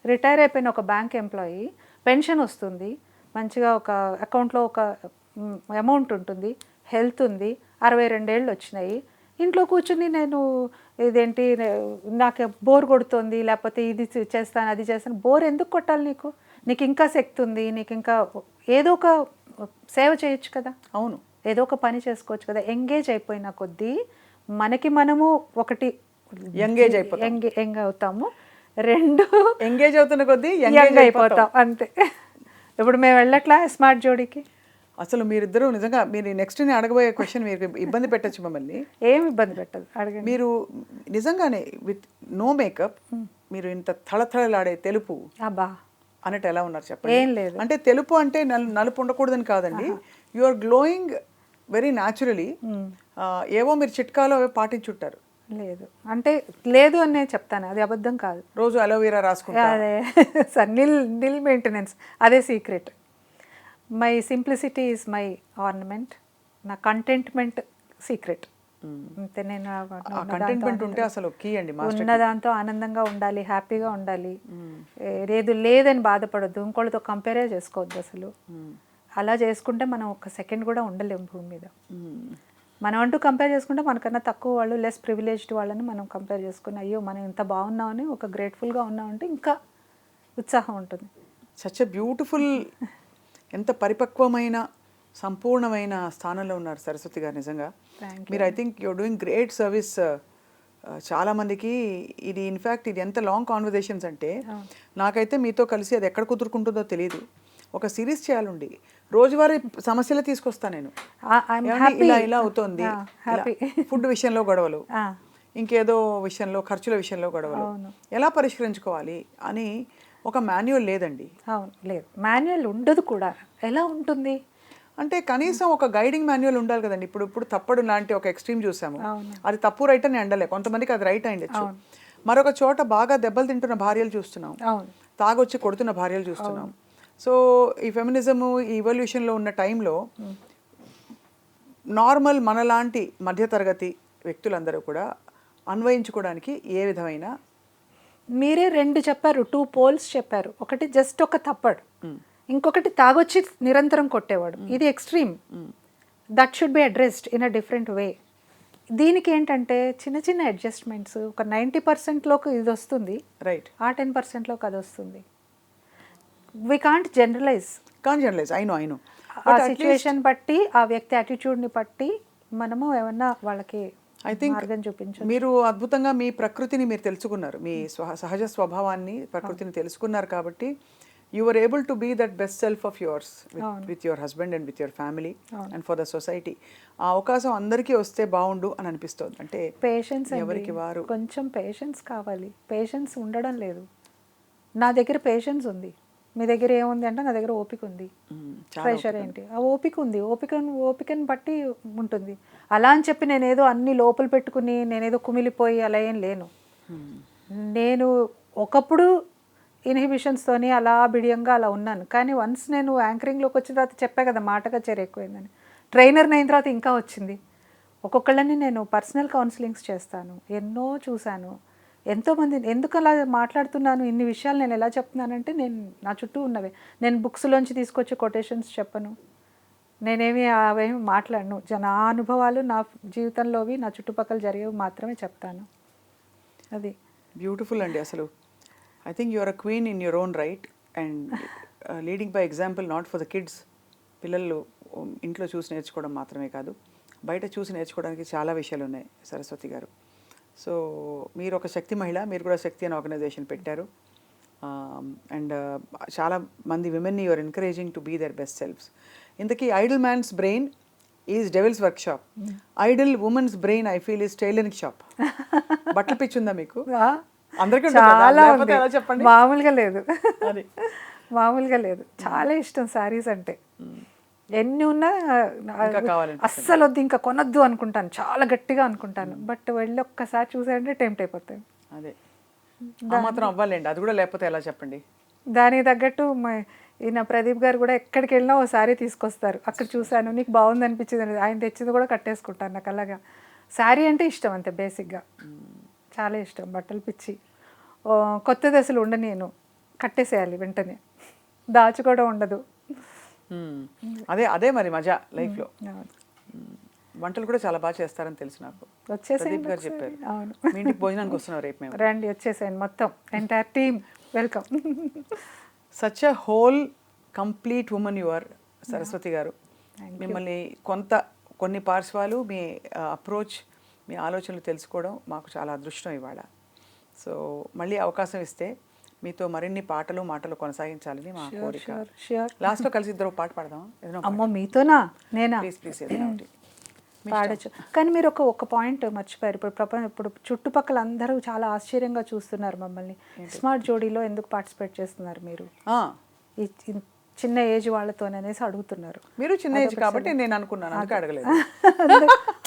రిటైర్ అయిపోయిన ఒక బ్యాంక్ ఎంప్లాయీ, పెన్షన్ వస్తుంది, మంచిగా ఒక అకౌంట్లో ఒక అమౌంట్ ఉంటుంది, హెల్త్ ఉంది, 62 ఏళ్ళు వచ్చినాయి, ఇంట్లో కూర్చుని నేను ఇదేంటి నాకు బోర్ కొడుతుంది, లేకపోతే ఇది చేస్తాను అది చేస్తాను. బోర్ ఎందుకు కొట్టాలి? నీకు ఇంకా శక్తి ఉంది, నీకు ఇంకా ఏదో ఒక సేవ చేయొచ్చు కదా. అవును, ఏదో ఒక పని చేసుకోవచ్చు కదా. ఎంగేజ్ అయిపోయిన కొద్దీ మనకి మనము ఒకటి యంగ్ అవుతాము, 2 ఎంగేజ్ అవుతున్న కొద్దీ యంగ్ అయిపోతాం. అంతే. ఇప్పుడు మేము వెళ్ళట్లా స్మార్ట్ జోడీకి. అసలు మీరిద్దరూ నిజంగా, మీరు నెక్స్ట్ నేను అడగబోయే క్వశ్చన్ మీరు ఇబ్బంది పెట్టచ్చు మమ్మల్ని. ఏం ఇబ్బంది పెట్టదు, అడగండి. మీరు నిజంగానే విత్ నో మేకప్ మీరు ఇంత థళథళలాడే తెలుపు అబ్బా అన్నట్టు ఎలా ఉన్నారు చెప్పండి. ఏం లేదు. అంటే తెలుపు అంటే నలుపు ఉండకూడదని కాదండి, you are glowing very naturally. ఏవో మీరు చిట్కాలో పాటించుంటారు. లేదు అంటే లేదు అని నేను చెప్తాను, అది అబద్ధం కాదు. రోజు అలోవెరా రాసుకుంటా, అదే సార్, నిల్ మెయింటెనెన్స్, అదే secret. My simplicity is my ornament, నా కంటెంట్మెంట్ సీక్రెట్. అంతే. నేను కంటెంట్మెంట్ ఉంటే అసలు కీ అండి. ఉన్న దాంతో ఆనందంగా ఉండాలి, హ్యాపీగా ఉండాలి, లేదని బాధపడద్దు, ఇంకోళ్ళతో కంపేరే చేసుకోవద్దు అసలు. అలా చేసుకుంటే మనం ఒక సెకండ్ కూడా ఉండలేము భూమి మీద. మనం అంటూ కంపేర్ చేసుకుంటే మనకన్నా తక్కువ వాళ్ళు, లెస్ ప్రివిలేజ్డ్ వాళ్ళని మనం కంపేర్ చేసుకుని అయ్యో మనం ఇంత బాగున్నామని ఒక గ్రేట్ఫుల్గా ఉన్నామంటే ఇంకా ఉత్సాహం ఉంటుంది. సచ్ ఎ బ్యూటిఫుల్, ఎంత పరిపక్వమైన సంపూర్ణమైన స్థానంలో ఉన్నారు సరస్వతి గారు నిజంగా. మీరు I think you're doing great service చాలామందికి. ఇది ఇన్ఫ్యాక్ట్ ఇది ఎంత లాంగ్ కాన్వర్జేషన్స్ అంటే నాకైతే మీతో కలిసి అది ఎక్కడ కుదురుకుంటుందో తెలియదు. ఒక సిరీస్ చేయాలండి, రోజువారీ సమస్యలు తీసుకొస్తాను నేను. ఇలా ఇలా అవుతోంది, ఫుడ్ విషయంలో గొడవలు, ఇంకేదో విషయంలో ఖర్చుల విషయంలో గొడవలు, ఎలా పరిష్కరించుకోవాలి అని ఒక మాన్యువల్ లేదండి. అవును, లేదు, మాన్యువల్ ఉండదు కూడా. ఎలా ఉంటుంది అంటే కనీసం ఒక గైడింగ్ మాన్యువల్ ఉండాలి కదండి. ఇప్పుడు తప్పడు లాంటి ఒక ఎక్స్ట్రీమ్ చూసాము, అది తప్పు రైట్ అని అండలే, కొంతమందికి అది రైట్ అయిండొచ్చు. మరొక చోట బాగా దెబ్బలు తింటున్న భార్యలు చూస్తున్నాం, తాగొచ్చి కొడుతున్న భార్యలు చూస్తున్నాం. సో ఈ ఫెమినిజము ఈ ఇవల్యూషన్లో ఉన్న టైంలో నార్మల్ మనలాంటి మధ్యతరగతి వ్యక్తులందరూ కూడా అన్వయించుకోవడానికి ఏ విధమైన మీరే 2 చెప్పారు, 2 పోల్స్ చెప్పారు. ఒకటి జస్ట్ ఒక తప్పడు, ఇంకొకటి తాగొచ్చి నిరంతరం కొట్టేవాడు. ఇది extreme. That should be addressed in a different way. దీనికి ఏంటంటే చిన్న చిన్న అడ్జస్ట్మెంట్స్. ఒక 90%లోకి ఇది వస్తుంది, రైట్, ఆ 10%లోకి అది వస్తుంది. We can't generalize. I know ఆ సిచ్యువేషన్ బట్టి, ఆ వ్యక్తి యాటిట్యూడ్ని బట్టి మనము ఏమన్నా వాళ్ళకి ఐ థింక్ మార్గం చూపించు. మీరు అద్భుతంగా మీ ప్రకృతిని మీరు తెలుసుకున్నారు, మీ సహజ స్వభావాన్ని ప్రకృతిని తెలుసుకున్నారు కాబట్టి you were able to be that best self of yours with your husband and with your family and for the society. ఆ అవకాశం అందరికీ వస్తే బాగుండు అని అనిపిస్తుంది. అంటే పేషెన్స్, ఎవరికి వారు కొంచెం పేషెన్స్ కావాలి. పేషెన్స్ ఉండడం లేదు. నా దగ్గర పేషెన్స్ ఉంది, మీ దగ్గర ఏముంది అంటే నా దగ్గర ఓపిక ఉంది. ప్రెషర్ ఏంటి, ఆ ఓపిక ఉంది. ఓపికని బట్టి ఉంటుంది. అలా అని చెప్పి నేనేదో అన్ని లోపల పెట్టుకుని నేనేదో కుమిలిపోయి అలా ఏం లేను. నేను ఒకప్పుడు ఇన్హిబిషన్స్తోని అలా బిడియంగా అలా ఉన్నాను. కానీ వన్స్ నేను యాంకరింగ్లోకి వచ్చిన తర్వాత చెప్పా కదా, మాటగా చేరు ఎక్కువైందని. ట్రైనర్ని అయిన తర్వాత ఇంకా వచ్చింది. ఒక్కొక్కళ్ళని నేను పర్సనల్ కౌన్సిలింగ్స్ చేస్తాను. ఎన్నో చూశాను, ఎంతోమంది. ఎందుకు అలా మాట్లాడుతున్నాను, ఇన్ని విషయాలు నేను ఎలా చెప్తున్నానంటే నేను నా చుట్టూ ఉన్నవే. నేను బుక్స్లోంచి తీసుకొచ్చి కొటేషన్స్ చెప్పను, నేనేమి అవేమి మాట్లాడను. నా అనుభవాలు నా జీవితంలోవి నా చుట్టుపక్కల జరిగేవి మాత్రమే చెప్తాను. అది బ్యూటిఫుల్ అండి. అసలు I think you are a queen in your own right and leading by example, not for the kids. పిల్లలు ఇంట్లో చూసి నేర్చుకోవడం మాత్రమే కాదు, బయట చూసి నేర్చుకోవడానికి చాలా విషయాలు ఉన్నాయి సరస్వతి గారు. సో మీరు ఒక శక్తి మహిళ, మీరు కూడా శక్తి అనే ఆర్గనైజేషన్ పెట్టారు. అండ్ చాలా మంది విమెన్ని you are encouraging to be their best selfs. ఇంతకీ idle man's brain is devil's workshop, idle women's brain I feel is tailoring shop. బట్టలు పిచ్చుందా మీకు? చాలా చెప్పండి. మామూలుగా లేదు, మామూలుగా లేదు. చాలా ఇష్టం శారీస్ అంటే. ఎన్ని ఉన్నా అస్సలు వద్దు, ఇంకా కొనొద్దు అనుకుంటాను, చాలా గట్టిగా అనుకుంటాను. బట్ వెళ్ళి ఒక్కసారి చూసారంటే టెంప్ట్ అయిపోతాను. అదే మాత్రం అవ్వాలండి, అది కూడా లేకపోతే ఎలా చెప్పండి. దానికి తగ్గట్టు ఈయన ప్రదీప్ గారు కూడా ఎక్కడికి వెళ్ళినా ఓ శారీ తీసుకొస్తారు. అక్కడ చూశాను, నీకు బాగుంది అనిపించింది, ఆయన తెచ్చింది కూడా కట్టేసుకుంటాను. నాకు అలాగా శారీ అంటే ఇష్టం అంతే, బేసిక్గా చాలా ఇష్టం. బట్టలు పిచ్చి. కొత్త దశలు ఉండనేను, కట్టేసేయాలి వెంటనే, దాచుకోవడం ఉండదు. అదే మరి మజా లైఫ్లో. వంటలు కూడా చాలా బాగా చేస్తారని తెలుసు నాకు, ప్రదీప్ గారు చెప్పారు. అవును, మీ ఇంటికి భోజనానికి వస్తున్నారు రేపు మేము. రండి, వచ్చేసేయండి, మొత్తం entire team welcome. Such a whole complete women you are Saraswati గారు. మిమ్మల్ని కొన్ని పార్శ్వాలు, మీ అప్రోచ్, మీ ఆలోచనలు తెలుసుకోవడం మాకు చాలా అదృష్టం ఇవాళ. సో మళ్ళీ అవకాశం ఇస్తే మీతో మరిన్ని మాటలు కొనసాగించాలని మా కోరిక. లాస్ట్లో కలిసి ఇద్దరు పాట పాడదాం. అమ్మో, మీతోనా? నేనా? ప్లీజ్ పాడచ్చు. కానీ మీరు ఒక పాయింట్ మర్చిపోయారు. ఇప్పుడు చుట్టుపక్కల అందరూ చాలా ఆశ్చర్యంగా చూస్తున్నారు మమ్మల్ని. స్మార్ట్ జోడీలో ఎందుకు పార్టిసిపేట్ చేస్తున్నారు మీరు, ఈ చిన్న ఏజ్ వాళ్ళతోననేసి అడుగుతున్నారు. మీరు చిన్న ఏజ్ కాబట్టి నేను అనుకున్నాను, అందుకే అడగలేదు.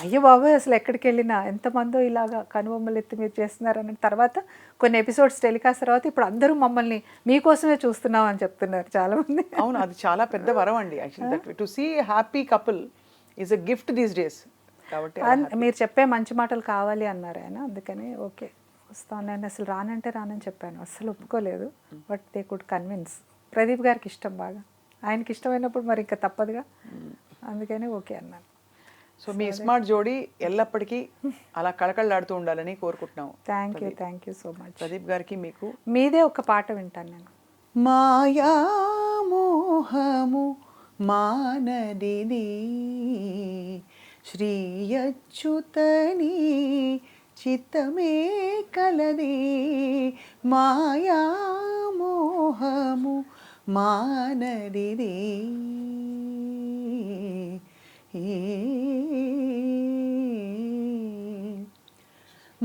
అయ్యో బాబాయ్, అసలు ఎక్కడికి వెళ్ళినా ఎంతమందో ఇలాగా కనుబొమ్మలు ఎత్తి మీరు చేస్తున్నారు అని. తర్వాత కొన్ని ఎపిసోడ్స్ టెలికాస్ట్ తర్వాత ఇప్పుడు అందరూ మమ్మల్ని మీకోసమే చూస్తున్నాం అని చెప్తున్నారు చాలా మంది. అవును, అది చాలా పెద్ద వరం అండి. Actually to see happy couple is a gift these days. కాబట్టి మీరు చెప్పే మంచి మాటలు కావాలి అన్నారు ఆయన, అందుకని ఓకే వస్తాను. నేను అసలు రానని చెప్పాను, అస్సలు ఒప్పుకోలేదు. But they could convince. Pradeep గారికి ఇష్టం బాగా, ఆయనకి ఇష్టమైనప్పుడు మరి ఇంకా తప్పదుగా, అందుకని ఓకే అన్నాను. సో మీ స్మార్ట్ జోడీ ఎల్లప్పటికీ అలా కళకళలాడుతూ ఉండాలని కోరుకుంటున్నాం. Thank you so much. Pradeep గారికి మీకు మీదే ఒక పాట వింటాను నేను. మాయామోహము మానదిది శ్రీ అచ్యుతని చిత్తమే కలది మాయామోహము మానదిది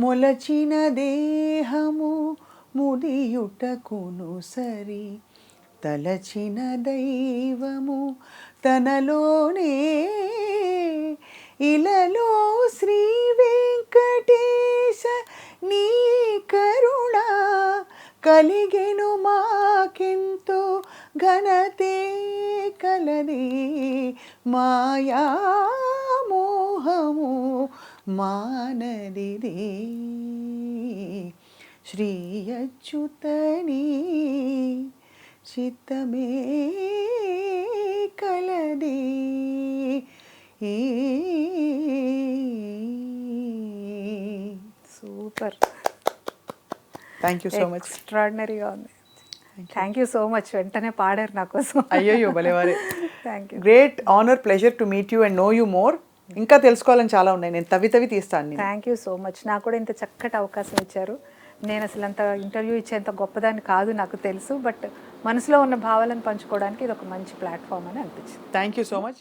మొలచిన దేహము ముడియుటకును సరి తలచిన దైవము తనలోనే ఇలలో శ్రీ వెంకటేశ నీ కరుణ కలిగెను మాకెంతో ఘనతే కలది మాయామోహము మానదిది శ్రీ అచ్యుతని చిత్తమే కలది. Super, thank you so much. ఎక్స్ట్రాడినరీగా ఉంది. Thank you so much. వెంటనే పాడారు నా కోసం. అయ్యయ్యో భలేవారే. Thank you. Great honour, pleasure to meet you and know you more. ఇంకా తెలుసుకోవాలని చాలా ఉన్నాయి, నేను తవ్వి తీస్తాను. Thank you so much. నాకు కూడా ఇంత చక్కటి అవకాశం ఇచ్చారు. నేను అసలు అంత ఇంటర్వ్యూ ఇచ్చేంత గొప్పదాన్ని కాదు, నాకు తెలుసు. బట్ మనసులో ఉన్న భావాలను పంచుకోవడానికి ఇది ఒక మంచి ప్లాట్ఫామ్ అని అనిపించింది. Thank you so much.